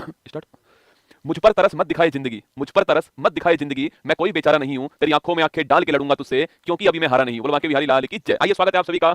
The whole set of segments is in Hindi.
स्टार्ट। मुझ पर तरस मत दिखाए जिंदगी, मुझ पर तरस मत दिखाए जिंदगी, मैं कोई बेचारा नहीं हूं, तेरी आंखों में आंखें डाल के लड़ूंगा तुझसे, क्योंकि अभी मैं हारा नहीं हूं। बोलो बांके बिहारी लाल की जय। आइए, स्वागत है आप सभी का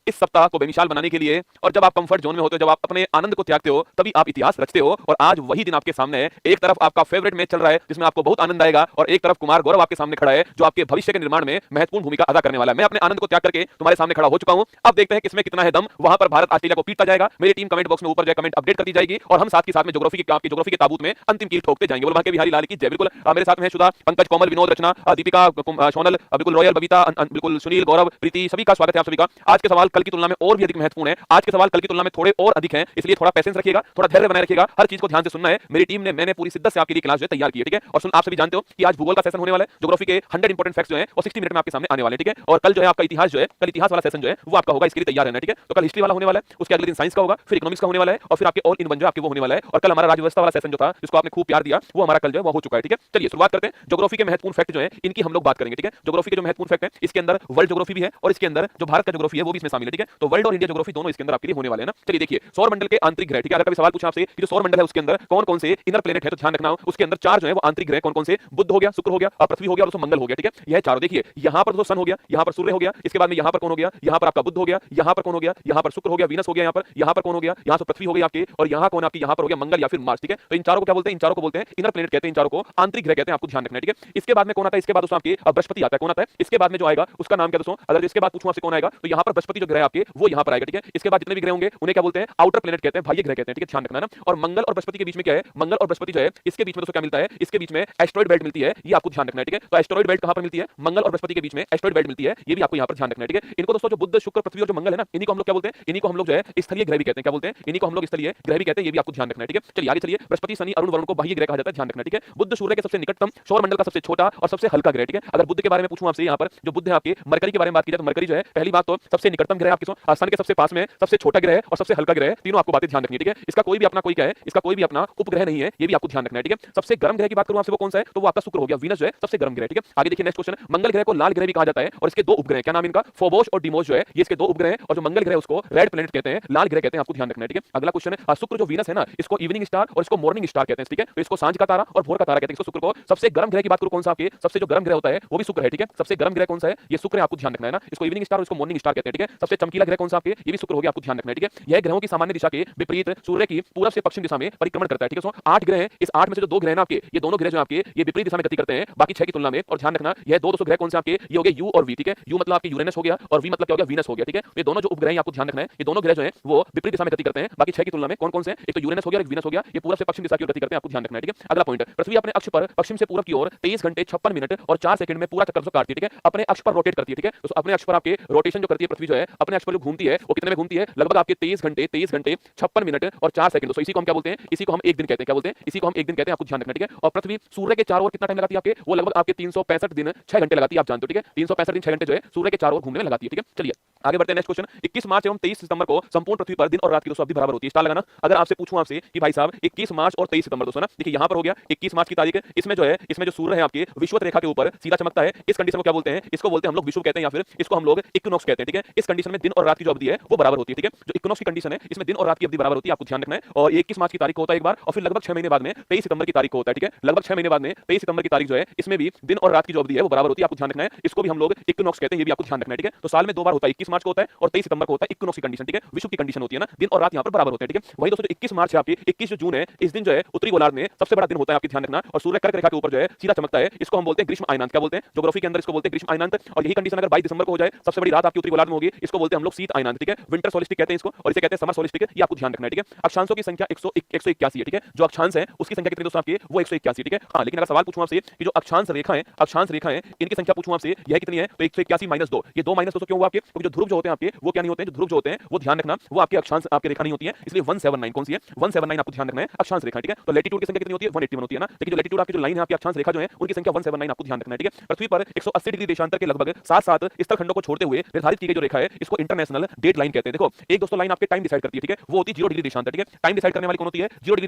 इस सप्ताह को बेमिसाल बनाने के लिए। और जब आप कंफर्ट जोन में होते हो, जब आप अपने आनंद को त्यागते हो, तभी आप इतिहास रचते हो। और आज वही दिन आपके सामने है। एक तरफ आपका फेवरेट मैच चल रहा है जिसमें आपको बहुत आनंद आएगा, और एक तरफ कुमार गौरव आपके सामने खड़ा है जो आपके भविष्य के निर्माण में महत्वपूर्ण भूमिका अदा करने वाला है। मैं अपने आनंद को त्याग करके तुम्हारे सामने खड़ा हो चुका हूं। अब देखते हैं किसमें कितना है दम। वहां पर भारत ऑस्ट्रेलिया को पीटता जाएगा। मेरी टीम कमेंट बॉक्स में ऊपर जो कमेंट अपडेट करती जाएगी, और हम साथ के साथ में ज्योग्राफी के ताबूत में अंतिम कील ठोकते जाएंगे। बोलो बांके बिहारी लाल की जय। बिल्कुल मेरे साथ में सुधा, पंकज, कोमल, विनोद, रचना, दीपिका, सोनल, बिल्कुल रॉयल, बबीता, बिल्कुल सुनील, गौरव, प्रीति, सभी का स्वागत है आप सभी का। आज के सवाल कल की तुलना में और भी अधिक महत्वपूर्ण है। आज के सवाल कल की तुलना में थोड़े और अधिक हैं, इसलिए थोड़ा पेशेंस रखिएगा, थोड़ा धैर्य बनाए रखिएगा, हर चीज को ध्यान से सुनना है। मेरी टीम ने, मैंने पूरी शिद्दत से आपके लिए क्लास जो है तैयार की है, ठीक है। और आप सभी जानते हो कि आज भूगोल का सेशन होने वाला है। ज्योग्राफी के 100 इंपॉर्टेंट फैक्ट्स जो है वो 60 मिनट में आपके सामने आने वाले हैं, ठीक है। और कल जो है आपका इतिहास जो है, कल इतिहास वाला सेशन जो है वो आपका होगा, इसके लिए तैयार रहना है, ठीक है। तो कल हिस्ट्री वाला होने वाला है, उसके अगले दिन साइंस का होगा, फिर इकोनॉमिक्स का होने वाला है, और फिर आपके ऑल इन वन जो आपके वो होने वाला है। और कल हमारा राज्य व्यवस्था वाला सेशन जो था, जिसको आपने खूब प्यार दिया, वो हमारा कल जो है वो हो चुका है, ठीक है। चलिए शुरुआत करते हैं। ज्योग्राफी के महत्वपूर्ण फैक्ट जो है इनकी हम लोग बात करेंगे, ठीक है। ज्योग्राफी के जो महत्वपूर्ण फैक्ट है, इसके अंदर वर्ल्ड ज्योग्राफी भी है, और इसके अंदर जो भारत का ज्योग्राफी है वो भी इसमें शामिल है, ठीक है। तो वर्ल्ड और इंडिया ज्योग्राफी दोनों इसके अंदर आपके लिए होने वाले हैं ना। चलिए देखिए, सौर मंडल के आंतरिक ग्रह, ठीक है। अगर कभी सवाल पूछा आपसे कि जो सौर मंडल है उसके अंदर कौन कौन से इनर प्लेनेट है, तो ध्यान रखना उसके अंदर चार जो है वो आंतरिक ग्रह कौन कौन से, बुध हो गया, शुक्र हो गया, पृथ्वी हो गया, और दोस्तों मंगल हो गया, ठीक है। यह चारों देखिए, यहां पर दोस्तों सन हो गया, यहां पर सूर्य हो गया, इसके बाद में यहां पर कौन हो गया, यहां पर आपका बुध हो गया, यहां पर कौन हो गया, यहां पर शुक्र हो गया, वीनस हो गया, यहां पर कौन हो गया, यहां से पृथ्वी हो गई आपकी, और यहां कौन आपकी, यहां पर हो गया मंगल या फिर मार्स, ठीक है। तो इन चारों को क्या बोलते हैं, इन चारों को बोलते हैं इनर प्लेनेट कहते हैं, इन चारों को आंतरिक ग्रह कहते हैं, आपको ध्यान रखना है, ठीक है। इसके बाद में कौन आता है, इसके बाद दोस्तों आपके बृहस्पति आता है। कौन आता है इसके बाद में जो आएगा उसका नाम क्या दोस्तों, अगर इसके बाद पूछूं आपसे कौन आएगा, तो यहां पर बृहस्पति जो ग्रह आपके वो यहां पर आएगा, ठीक है। इसके बाद जितने भी ग्रह होंगे उन्हें क्या बोलते हैं, आउटर प्लेनेट कहते हैं, बाह्य ग्रह कहते हैं, ठीक है, ध्यान रखना ना। और मंगल और बृहस्पति के बीच में क्या है, मंगल और बृहस्पति जो है इसके बीच में दोस्तों क्या मिलता है, इसके बीच में एस्टेरॉइड बेल्ट मिलती है, ये आपको ध्यान रखना है, ठीक है। तो एस्टेरॉइड बेल्ट कहां पर मिलती है, मंगल और बृहस्पति के बीच में एस्टेरॉइड बेल्ट मिलती है, ये भी आपको यहां पर ध्यान रखना है, ठीक है। इनको दोस्तों जो बुध, शुक्र, पृथ्वी और जो मंगल है ना, इन्हीं को हम लोग क्या बोलते हैं, इन्हीं को हम लोग जो है स्थलीय ग्रह भी कहते हैं, क्या बोलते हैं, इन्हीं को हम लोग स्थलीय ग्रह भी कहते हैं, ये भी आपको ध्यान रखना है, ठीक है। चलिए आगे चलिए। बृहस्पति, शनि, अरुण, वरुण को बाह्य ग्रह कहा जाता है, ध्यान रखना है, ठीक है। बुध सूर्य के सबसे निकटतम, सौर मंडल का सबसे छोटा और सबसे हल्का ग्रह, ठीक है। अगर बुध के बारे में पूछूं आपसे, यहाँ पर जो बुध है आपके, मरकरी के बारे में बात की जाए तो मरकरी जो है पहली बात तो सबसे निकटतम ग्रह आपके सन के सबसे पास में, सबसे छोटा ग्रह है और सबसे हल्का ग्रह है, तीनों आपको बातें ध्यान रखनी है, ठीक है। इसका कोई भी अपना कोई क्या है, इसका कोई भी अपना उपग्रह नहीं है, ये भी आपको ध्यान रखना है, ठीक है। सबसे गर्म ग्रह की बात करूं आपसे वो कौन सा है, तो वो आपका शुक्र हो गया, वीनस जो है सबसे गर्म ग्रह, ठीक है। आगे देखिए नेक्स्ट क्वेश्चन, मंगल ग्रह को लाल ग्रह भी कहा जाता है, और इसके दो उपग्रह, क्या नाम इनका, फोबोस और डिमोस जो है, ये इसके दो उपग्रह हैं। और जो मंगल ग्रह उसको रेड प्लैनेट कहते हैं, लाल ग्रह कहते हैं, आपको ध्यान रखना है, ठीक है। अगला क्वेश्चन है, शुक्र जो वीनस है ना, इसको इवनिंग स्टार और इसको मॉर्निंग स्टार कहते हैं, ठीक है। तो इसको सांझ का तारा और भोर का तारा कहते हैं, इसको शुक्र को। सबसे गर्म ग्रह की बात करूं कौन सा आपके, सबसे जो गर्म ग्रह होता है वो भी शुक्र है, ठीक है। सबसे गर्म ग्रह कौन सा है, ये शुक्र है, आपको ध्यान रखना है ना। इसको इवनिंग स्टार और इसको मॉर्निंग स्टार कहते हैं, ठीक है। सबसे चमकीला ग्रह कौन सा आपके, ये भी शुक्र हो गया, आपको ध्यान रखना है, ठीक है। यह ग्रहों की सामान्य दिशा के विपरीत सूर्य की पूरब से पश्चिम दिशा में परिक्रमण करता है, ठीक है। 8 ग्रह हैं, इस 8 में से जो 2 ग्रह हैं आपके, ये दोनों ग्रह जो आपके ये विपरीत दिशा में गति करते हैं बाकी 6 की तुलना में। और ध्यान रखना यह दो ग्रह कौन से आपके, ये हो गए यू और वी, ठीक है। यू मतलब आपके यूरेनस हो गया, और वी मतलब क्या हो गया, वीनस हो गया, ठीक है। ये दोनों जो उपग्रह हैं आपको ध्यान रखना है, ये दोनों ग्रह जो हैं वो विपरीत दिशा में गति करते हैं बाकी 6 की तुलना में। कौन कौन से, एक तो यूरेनस हो गया और एक वीनस हो गया, ये पूरब से पश्चिम दिशा की ओर गति करते हैं, आपको ध्यान रखना है, ठीक है। अगला पॉइंट, पृथ्वी अपने अक्ष पर पश्चिम से पूरब की ओर 23 घंटे 56 मिनट और 4 सेकंड में पूरा चक्कर काटती है, ठीक है। अपने अक्ष पर रोटेट करती है, ठीक है। तो अपने अक्ष पर आपके रोटेशन जो करती है पृथ्वी जो है, अपने अक्ष पर जो घूमती है वो कितने में घूमती है, लगभग आपके 23 घंटे 56 मिनट और 4 सेकंड। तो इसी को हम क्या बोलते हैं, इसी को हम एक दिन कहते हैं, क्या बोलते हैं, इसी को हम एक दिन कहते हैं, आपको ध्यान रखना, ठीक है। और पृथ्वी सूर्य के चारों ओर कितना टाइम लगाती है आपके, वो लगभग आपके 365 दिन 6 घंटे लगाती है, आप जानते हो, ठीक है। 365 दिन 6 घंटे जो है सूर्य के चारों ओर घूमने में लगाती है, ठीक है। चलिए आगे बढ़ते हैं। नेक्स्ट क्वेश्चन, 21 मार्च एवं 23 सितंबर को संपूर्ण पृथ्वी पर दिन और रात की दोस्तों अवधि बराबर होती है। स्टार लगाना। अगर आपसे पूछूं आपसे कि भाई साहब 21 मार्च और 23 सितंबर दोस्तों ना, देखिए यहां पर हो गया 21 मार्च की तारीख है, इसमें जो है, इसमें जो सूर्य है आपके विषुवत रेखा के ऊपर सीधा चमकता है, इस कंडीशन को क्या बोलते हैं, इसको बोलते हैं हम लोग विषुव कहते हैं, या फिर इसको हम लोग इक्विनॉक्स कहते हैं, ठीक है। इस कंडीशन में दिन और रात की जो अवधि है वो बराबर होती है, ठीक है। जो इक्विनॉक्स की कंडीशन है इसमें दिन और रात की अवधि बराबर होती है, आपको ध्यान रखना है। और 21 मार्च की तारीख को होता है एक बार, और फिर लगभग 6 महीने बाद में 23 सितंबर की तारीख को होता है, ठीक है। लगभग 6 महीने बाद में 23 सितंबर की तारीख जो है, इसमें भी दिन और रात की जो अवधि है वो बराबर होती है, आपको ध्यान रखना है। इसको भी हम लोग इक्विनॉक्स कहते हैं, ये भी आपको ध्यान रखना है, ठीक है। तो साल में 2 बार होता है, 21 मार्च को होता है और 23 सितंबर को होता है, इक्विनॉक्स की कंडीशन, ठीक है। विषुव की कंडीशन होती है ना, दिन और रात यहाँ पर बराबर होते हैं, ठीक है। वही दोस्तों 21 मार्च है आपकी, 21 जो जून है, इस दिन जो है उत्तरी गोलार्ध में सबसे बड़ा दिन होता है, आपकी ध्यान रखना। और सूर्य कर्क रेखा के ऊपर जो है सीधा चमकता है, इसको हम बोलते हैं ग्रीष्म अयनांत, क्या बोलते हैं, ज्योग्राफी के अंदर इसको बोलते हैं ग्रीष्म अयनांत। और यही कंडीशन अगर 22 दिसंबर को हो जाए, सबसे बड़ी रात आपकी उत्तरी गोलार्ध में होगी, इसको बोलते हैं हम लोग शीत अयनांत, ठीक है। विंटर सोलिस्टिक कहते हैं इसको, और इसे कहते हैं समर सोलिस्टिक, ये आपको ध्यान रखना है, ठीक है। अक्षांशों की संख्या 181 है, ठीक है। जो अक्षांश है उसकी संख्या कितनी दोस्तों आपकी, वो 181, ठीक है। हाँ, लेकिन अगर सवाल पूछूं आपसे कि जो अक्षांश रेखा है इनकी संख्या पूछूं आपसे यह कितनी है, तो 181 माइनस 2, ये 2 माइनस 2 क्यों हुआ आपके, क्योंकि जो ध्रुव जो होते हैं आपके वो क्या नहीं होते हैं, जो ध्रुव जो होते हैं वो ध्यान रखना वो आपके अक्षांश आपके रेखा नहीं होती है, इसलिए 179 कौन सी है, 179 आपको ध्यान रखना है, अक्षांश रेखा, ठीक है। तो लैटिट्यूड की संख्या कितनी होती है, 181 होती है ना, लेकिन जो लैटिट्यूड आपकी जो लाइन है आपकी अक्षांश रेखा जो है उनकी संख्या 179 आपको ध्यान रखना है, ठीक है। पृथ्वी पर 180 डिग्री देशांतर के लगभग 7 स्थल खंडों को छोड़ते हुए निर्धारित की गई जो रेखा है इसको इंटरनेशनल डेट लाइन कहते हैं। देखो एक दोस्तों लाइन आपके टाइम डिसाइड करती है, ठीक है, वो होती है 0 डिग्री देशांतर, ठीक है। टाइम डिसाइड करने वाली कौन होती है, 0 डिग्री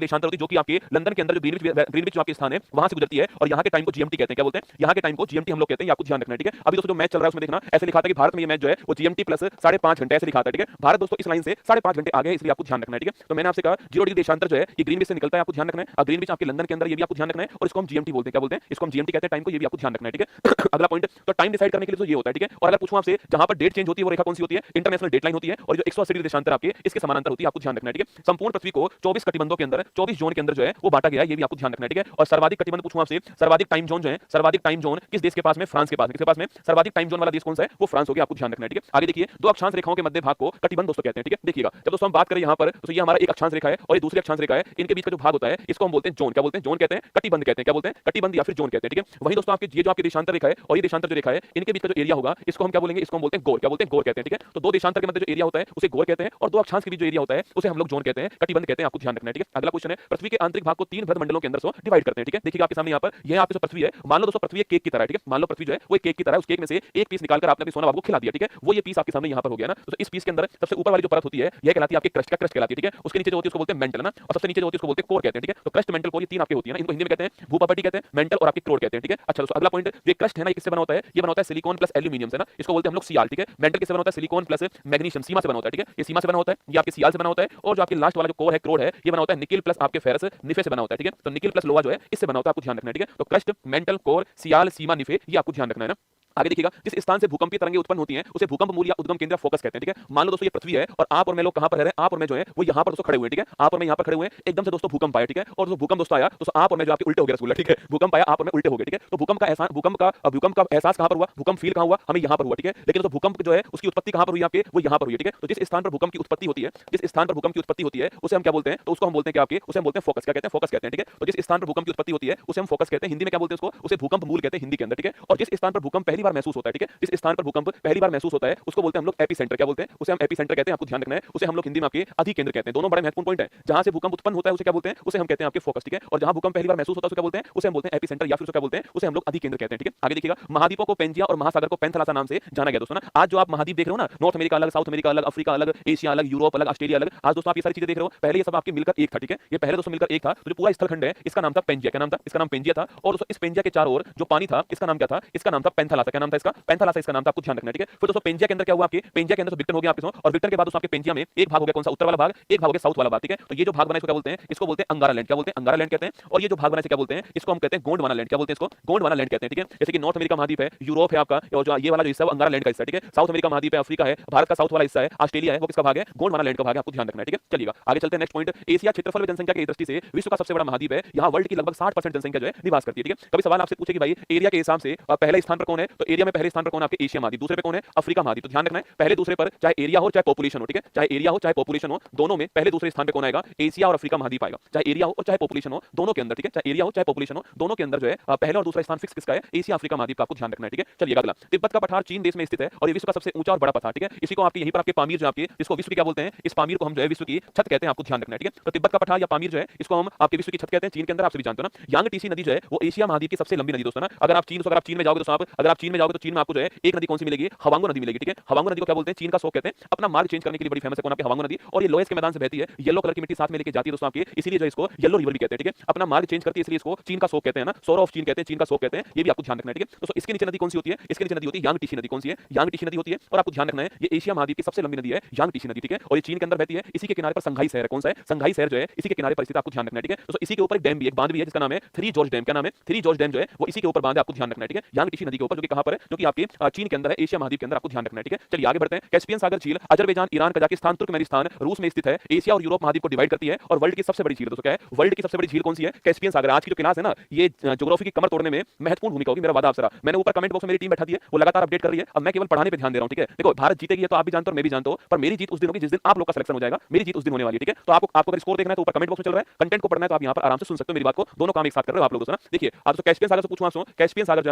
देशांतर होती है, जो कि आपके लंदन के अंदर जो ग्रीनविच जो आपके स्थान है वहां से गुजरती है, और यहाँ के टाइम को जीएमटी कहते हैं, क्या बोलते हैं, यहाँ के टाइम को जीएमटी हम लोग कहते हैं, आपको ध्यान रखना है, ठीक है। अभी दोस्तों जो मैच चल रहा है उसमें देखना ऐसे लिखा था कि भारत में ये मैच जो है वो जीएमटी 20 प्लस 5.5 घंटे ऐसे लिखा था, ठीक है। भारत दोस्तों इस लाइन से 5.5 घंटे आगे है, इसलिए आपको ध्यान रखना है, ठीक है। तो मैंने आपसे कहा 0 डिग्री देशांतर जो है ये ग्रीनविच से निकलता है, आपको ध्यान रखना है। ग्रीनविच आपके लंदन के अंदर, ये भी आपको ध्यान रखना है। और इसको हम जीएमटी बोलते हैं, क्या बोलते हैं? इसको हम जीएमटी कहते हैं टाइम को, ये भी आपको ध्यान रखना है, ठीक है। अगला पॉइंट, तो टाइम डिसाइड करने के लिए तो ये होता है, ठीक है। और अगर पूछूं आपसे जहां पर डेट चेंज होती है वो रेखा कौन सी होती है? इंटरनेशनल डेडलाइन होती है। और जो 180 डिग्री देशांतर आपके इसके समानांतर होती है, आपको ध्यान रखना है, ठीक है। संपूर्ण पृथ्वी को 24 कटिबंधों के अंदर, 24 जोन के अंदर जो है वो बांटा गया है, ये भी आपको ध्यान रखना है, ठीक है। और सर्वाधिक कटिबंध पूछूं आपसे, सर्वाधिक टाइम जोन जो है, सर्वाधिक टाइम जोन किस देश के पास में? फ्रांस के पास में। किसके पास में? सर्वाधिक टाइम जोन वाला देश कौन सा है? वो फ्रांस हो गया, आपको ध्यान रखना है, ठीक है। आगे देखिए, दो अक्षांश रेखाओं के मध्य भाग को कटिबंध दोस्तों कहते हैं, ठीक है। देखिएगा, जब दोस्तों हम बात करें यहां पर, तो ये हमारा एक अक्षांश रेखा है और ये दूसरी अक्षांश रेखा है, इनके बीच का जो भाग होता है इसको हम बोलते हैं जोन। क्या बोलते हैं? जोन कहते हैं, कटिबंध कहते हैं, क्या बोलते हैं? कटिबंध या फिर जोन कहते हैं, ठीक है। वहीं दोस्तों आपके ये जो आपकी देशांतर रेखा है और ये देशांतर जो रेखा है, इनके बीच का जो एरिया होगा इसको हम क्या बोलेंगे? इसको हम बोलते हैं गोर। क्या बोलते हैं? गोर कहते हैं, ठीक है। तो दो देशांतर के मध्य जो एरिया होता है उसे गोर कहते हैं और दो अक्षांश के बीच जो एरिया होता है उसे हम लोग जोन कहते हैं, कटिबंध कहते हैं, आपको ध्यान रखना है, ठीक है। अगला क्वेश्चन है, पृथ्वी के आंतरिक भाग को 3 वृत्त मंडलों के अंदर से डिवाइड करते हैं, ठीक है। देखिए आपके सामने यहाँ पर यह आपकी जो पृथ्वी है, मान लो दोस्तों पृथ्वी एक केक की तरह है, ठीक है। मान लो पृथ्वी जो है वो एक केक की तरह है, उस केक में से एक पीस निकालकर आपने अपने सोना बाबू को खिला दिया, ठीक है। वो ये पीस आपके सामने यहाँ पर हो गया ना। तो इस पीस के अंदर सबसे ऊपर वाली जो परत होती है यह कहलाती है आपकी क्रस्ट, का क्रस्ट कहलाती है, ठीक है। उसके नीचे जो होती है उसको बोलते हैं मेंटल ना, और सबसे नीचे जो होती है उसको बोलते हैं कोर कहते हैं, ठीक है। तो क्रस्ट, मेंटल, कोर, ये तीन आपके होती है ना, इनको हिंदी में कहते हैं भूपटल कहते हैं, मेंटल और आपके कोर कहते हैं, ठीक है। अच्छा दोस्तों अगला पॉइंट, ये क्रस्ट है ना, ये किससे बना होता है? ये बना होता है सिलिकॉन प्लस एल्यूमिनियम से ना, इसको बोलते हैं हम लोग सीआल, ठीक है। मेंटल किससे बना होता है? सिलिकॉन प्लस मैग्नीशियम, सीमा से बना होता है, ठीक है। ये सीमा से बना होता है, ये आपके सीआल से बना होता है। और जो आपके लास्ट वाला जो कोर है, क्रोड है, ये बना होता है निकिल प्लस आपके फेरस, निफे से बना होता है, ठीक है। तो निकिल प्लस लोहा जो है इससे बना होता है, आपको ध्यान रखना है, ठीक है। तो क्रस्ट, मेंटल, कोर, सीआल, सीमा, निफे, ये आपको ध्यान रखना है ना। आगे देखिएगा, जिस स्थान से भूकंपीय तरंगें उत्पन्न होती हैं उसे भूकंप मूल या उद्गम केंद्र फोकस कहते हैं, ठीक है। मान लो दोस्तों ये पृथ्वी है और आप और मैं लोग कहां पर रह रहे हैं? आप और मैं जो है वो यहां पर दोस्तों खड़े हुए हैं, ठीक है। आप और मैं यहां पर खड़े हुए हैं, एकदम से दोस्तों भूकंप आया, ठीक है। और जो भूकंप दोस्तों आया तो आप और मैं जो आपके उल्टे हो गए रसगुल्ला, ठीक है। भूकंप आया, आप और मैं उल्टे हो गए, ठीक है। तो भूकंप का एहसास, भूकंप का एहसास कहां पर हुआ? भूकंप फील कहां हुआ? हमें यहां पर हुआ, ठीक है। लेकिन दोस्तों भूकंप जो है उसकी उत्पत्ति कहां पर हुई? आपके वो यहां पर हुई, ठीक है। तो जिस स्थान पर भूकंप की उत्पत्ति होती है, जिस स्थान पर भूकंप की उत्पत्ति होती है उसे हम क्या बोलते हैं? तो उसको हम बोलते हैं क्या आपके? उसे हम बोलते हैं फोकस। क्या कहते हैं? फोकस कहते हैं, ठीक है। तो जिस स्थान पर भूकंप की उत्पत्ति होती है उसे हम फोकस कहते हैं, हिंदी में क्या बोलते हैं उसको? उसे भूकंप मूल कहते हैं हिंदी के अंदर, ठीक है। और जिस स्थान पर भूकंप पहली बार महसूस होता है, ठीक है, जिस स्थान पर भूकंप पहली बार महसूस होता है उसको बोलते हैं हम लोग एपिसेंटर। क्या बोलते हैं? उसे हम एपिसेंटर कहते हैं, आपको ध्यान रखना है। उसे हम लोग हिंदी में आपके अधिकेंद्र कहते हैं। दोनों बड़े महत्वपूर्ण पॉइंट है। जहां से भूकंप उत्पन्न होता है उसे क्या बोलते हैं? उसे हम कहते हैं आपके फोकस, ठीक है। और जहां भूकंप पहली बार महसूस होता है उसे क्या बोलते हैं? उसे हम बोलते हैं एपिसेंटर या फिर उसे क्या बोलते हैं? उसे हम लोग अधिकेंद्र कहते हैं, ठीक है। आगे देखिएगा, महाद्वीपों को पेंजिया और महासागर को पेंथलासा नाम से जाना गया दोस्तों ना। आज जो आप महाद्वीप देख रहे हो ना, नॉर्थ अमेरिका अलग, साउथ अमेरिका अलग, अफ्रीका अलग, एशिया अलग, यूरोप अलग, ऑस्ट्रेलिया अलग, आज दोस्तों आप ये सारी चीजें देख रहे हो। पहले ये सब आपके मिलकर एक था, ठीक है। ये पहले दोस्तों मिलकर एक था। तो जो पूरा स्थलखंड है इसका नाम था पेंजिया। क्या नाम था? इसका नाम पेंजिया था। और दोस्तों इस पेंजिया के चारों ओर जो पानी था इसका नाम क्या था? इसका नाम था पेंथलासा। क्या नाम था इसका? पेंथलासा इसका नाम था, आपको ध्यान रखना है, ठीक है। फिर दोस्तों पेंजिया के अंदर क्या हुआ? आपके पेंजिया के अंदर विक्टर हो गया आपके, और विक्टर के बाद दोस्तों आपके पेंजिया में एक भाग हो गया कौन सा? उत्तर वाला भाग, एक भाग हो गया साउथ वाला भाग, ठीक है। तो ये जो भाग बना इसको क्या बोलते हैं? इसको बोलते हैं अंगारा लैंड। क्या बोलते हैं? अंगारा लैंड कहते हैं। और ये जो भाग बना इसे क्या बोलते हैं? इसको हम कहते हैं गोंडवाना लैंड। क्या बोलते हैं इसको? गोंडवाना लैंड कहते हैं, ठीक है। जैसे कि नॉर्थ अमेरिका महाद्वीप है, यूरोप है आपका, और जो ये वाला जो हिस्सा है अंगारा लैंड का हिस्सा है, ठीक है। साउथ अमेरिका महाद्वीप है, अफ्रीका है, भारत का साउथ वाला हिस्सा है, ऑस्ट्रेलिया है, वो किसका भाग है? गोंडवाना लैंड का भाग है, आपको ध्यान रखना है, ठीक है। चलिएगा आगे चलते हैं। नेक्स्ट पॉइंट, एशिया क्षेत्रफल व जनसंख्या की दृष्टि से विश्व का सबसे बड़ा महाद्वीप है। यहाँ वर्ल्ड की लगभग 60% जनसंख्या जो है निवास करती है, ठीक है। कभी सवाल आपसे पूछे कि भाई एरिया के हिसाब से पहले स्थान पर कौन है? तो एरिया में पहले स्थान पर कौन है? आपके एशिया महाद्वीप। दूसरे पे कौन है? अफ्रीका महाद्वीप। तो ध्यान रखना है, पहले दूसरे पर चाहे एरिया हो चाहे पॉपुलेशन हो, ठीक है। चाहे एरिया हो चाहे पॉपुलेशन हो, दोनों में पहले दूसरे स्थान पे कौन आएगा? एशिया और अफ्रीका महाद्वीप आएगा। चाहे एरिया हो और चाहे पॉपुलेशन हो, दोनों के अंदर, ठीक है। चाहे एरिया हो चाहे पॉपुलेशन हो, दोनों के अंदर जो है पहला और दूसरा स्थान फिक्स किसका है? एशिया अफ्रीका महाद्वीप का, आपको ध्यान रखना है, ठीक है। चलिए अगला, तिब्बत का पठार चीन देश में स्थित है और ये विश्व का सबसे ऊंचा और बड़ा पठार, ठीक है। इसी को आपके यहीं पर आपके पामीर जो आपके, इसको विश्व की क्या बोलते हैं? इस पामीर को हम जो है विश्व की छत कहते हैं, आपको ध्यान रखना है, ठीक है। तो तिब्बत का पठार या पामीर जो है इसको हम आपके विश्व की छत कहते हैं, चीन के अंदर, आप सभी जानते हो ना। यांग टीसी नदी जो है वो एशिया महाद्वीप की सबसे लंबी नदी दोस्तों ना। अगर आप चीन में जाओगे तो अगर आप चीन में जाओगे तो चीन में आपको जो है एक नदी कौन सी मिलेगी? हवांगो नदी मिलेगी, ठीक है। हवांगो नदी को क्या बोलते हैं? चीन का शोक कहते हैं। अपना मार्ग चेंज करने के लिए बड़ी फेमस है कौन? आपकी हवांगो नदी। और ये लोएस के मैदान से बहती है, येलो कलर की मिट्टी साथ में लेके जाती है दोस्तों आपकी, इसीलिए जो इसको येलो रिवर भी कहते हैं, ठीक है। अपना मार्ग चेंज करती है इसलिए इसको चीन का शोक कहते हैं ना, सोर ऑफ चीन कहते हैं, चीन का शोक कहते हैं। ये भी आपको ध्यान रखना है, ठीक है। दोस्तों इसके नीचे नदी कौन सी होती है? इसके नीचे नदी होती है यांग टीसी नदी। कौन सी है? यांग टीसी नदी होती है। और आपको ध्यान रखना है ये एशिया महाद्वीप की सबसे लंबी नदी है यांग टीसी नदी, ठीक है। और ये चीन के अंदर बहती है। इसी के किनारे पर संघाई शहर है, कौन सा है? संघाई शहर जो है इसी के किनारे पर स्थित, आपको ध्यान रखना है, ठीक है। दोस्तों इसी के ऊपर एक डैम भी, एक बांध भी है जिसका नाम है थ्री जॉर्ज डैम। क्या नाम है? थ्री जॉर्ज डैम जो है वो इसी के ऊपर बांध है, आपको ध्यान रखना है, ठीक है। यांग टीसी नदी के ऊपर, जो कि कहां पर है? जो कि आपके चीन के अंदर है, एशिया महाद्वीप के अंदर, आपको ध्यान रखना है, ठीक है। चलिए आगे बढ़ते हैं। कैस्पियन सागर झील अजरबैजान, ईरान, कजाकिस्तान, तुर्कमेनिस्तान, रूस में स्थित है। एशिया और यूरोप महाद्वीप को डिवाइड करती है और वर्ल्ड की सबसे बड़ी झील दोस्तों क्या है? वर्ल्ड की सबसे बड़ी झील कौन सी है? कैस्पियन सागर। आज की जो क्लास है ना, ये ज्योग्राफी की कमर तोड़ने में महत्वपूर्ण भूमिका होगी, मेरा वादा आपसे। मैंने ऊपर कमेंट बॉक्स में मेरी टीम बैठा दी है, वो लगातार अपडेट कर रही है। अब मैं केवल पढ़ाने पे ध्यान दे रहा हूं, ठीक है। देखो भारत जीतेगी तो आप भी जानते हो और मैं भी जानता हूं, पर मेरी जीत उस दिन होगी जिस दिन आप लोग का सिलेक्शन हो जाएगा। मेरी जीत उस दिन होने वाली है, ठीक है। तो आपको अगर स्कोर देखना है तो ऊपर कमेंट बॉक्स में चल रहा है, कंटेंट को पढ़ना है तो आप यहां पर आराम से सुन सकते हो मेरी बात को। दोनों काम एक साथ कर रहे हो आप लोग दोस्तों ना। देखिए आप तो कैस्पियन सागर से पूछूं आपसे, कैस्पियन सागर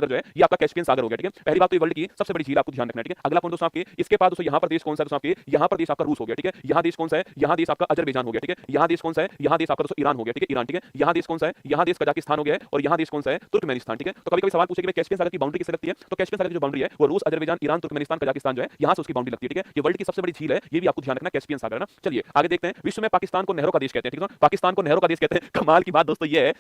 जो है ये आपका कैस्पियन सागर हो गया, ठीक है। पहली बात तो ये वर्ल्ड की सबसे बड़ी झील, आपको ध्यान रखना है, ठीक है। अगला पॉइंट दोस्तों आपके, इसके बाद दोस्तों यहां पर देश कौन सा है? दोस्तों आपके यहां पर देश आपका रूस हो गया, ठीक है। यहां देश कौन सा है? यहां देश आपका अजरबैजान हो गया, ठीक है। यहां देश कौन सा है? यहां देश आपका दोस्तों ईरान हो गया, ठीक है। ईरान, ठीक है। यहां देश कौन सा है? यहां देश कजाकिस्तान हो गया है। और यहां देश कौन सा है? तुर्कमेनिस्तान, ठीक है। तो कभी-कभी सवाल पूछे कि कैस्पियन सागर की बाउंड्री किससे लगती है? तो कैस्पियन सागर की जो बाउंड्री है वो रूस, अजरबैजान, ईरान, तुर्कमेनिस्तान, कजाकिस्तान जो है यहां से उसकी बाउंड्री लगती है, ठीक है। ये वर्ल्ड की सबसे बड़ी झील है, ये भी आपको ध्यान रखना, कैस्पियन सागर ना। चलिए आगे देखते हैं। विश्व में पाकिस्तान को नहरों का देश कहते हैं, ठीक है। पाकिस्तान को नहरों का देश कहते हैं। कमाल की बात दोस्तों ये है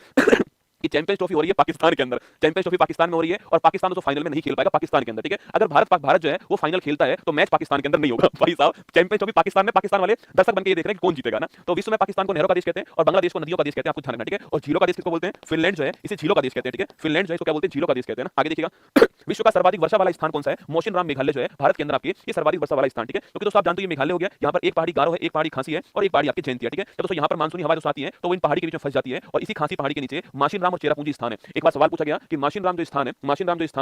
कि चैंपियंस ट्रॉफी हो रही है पाकिस्तान के अंदर, चैंपियंस ट्रॉफी पाकिस्तान में हो रही है और पाकिस्तान तो फाइनल में नहीं खेल पाएगा पाकिस्तान के अंदर, ठीक है। अगर भारत जो है वो फाइनल खेलता है तो मैच पाकिस्तान के अंदर नहीं होगा भाई साहब, चैंपियंस ट्रॉफी पाकिस्तान में, पाकिस्तान वाले दर्शक बनकर ये देख रहे हैं कि कौन जीतेगा ना। तो विश्व में पाकिस्तान को नहरों का देश कहते हैं और बांग्लादेश को नदियों का देश कहते हैं, आपको ध्यान रखना, ठीक है। और झीलों का देश किसको बोलते हैं? फिनलैंड जो है इसे झीलों का देश कहते हैं, ठीक है। फिनलैंड जो है इसको क्या बोलते हैं? झीलों का देश कहते हैं ना। आगे देखिएगा विश्व का सर्वाधिक वर्षा वाला स्थान कौन सा है? मोशिनराम मेघालय जो है भारत के अंदर आपके ये सर्वाधिक वर्षा वाला स्थान, ठीक है। क्योंकि दोस्तों आप जानते हो ये मेघालय हो गया, यहाँ पर एक पहाड़ी गारो है, एक पहाड़ी खांसी है और एक पहाड़ी आपकी जयंती है, ठीक है। तो दोस्तों यहाँ पर मानसूनी हवा जो आती है तो वो इन पहाड़ी के बीच में फंस जाती है और इसी खांसी पहाड़ी के नीचे माशिनराम और चेरापूंजी स्थान है। एक बार सवाल पूछा गया कि माशिनराम जो स्थान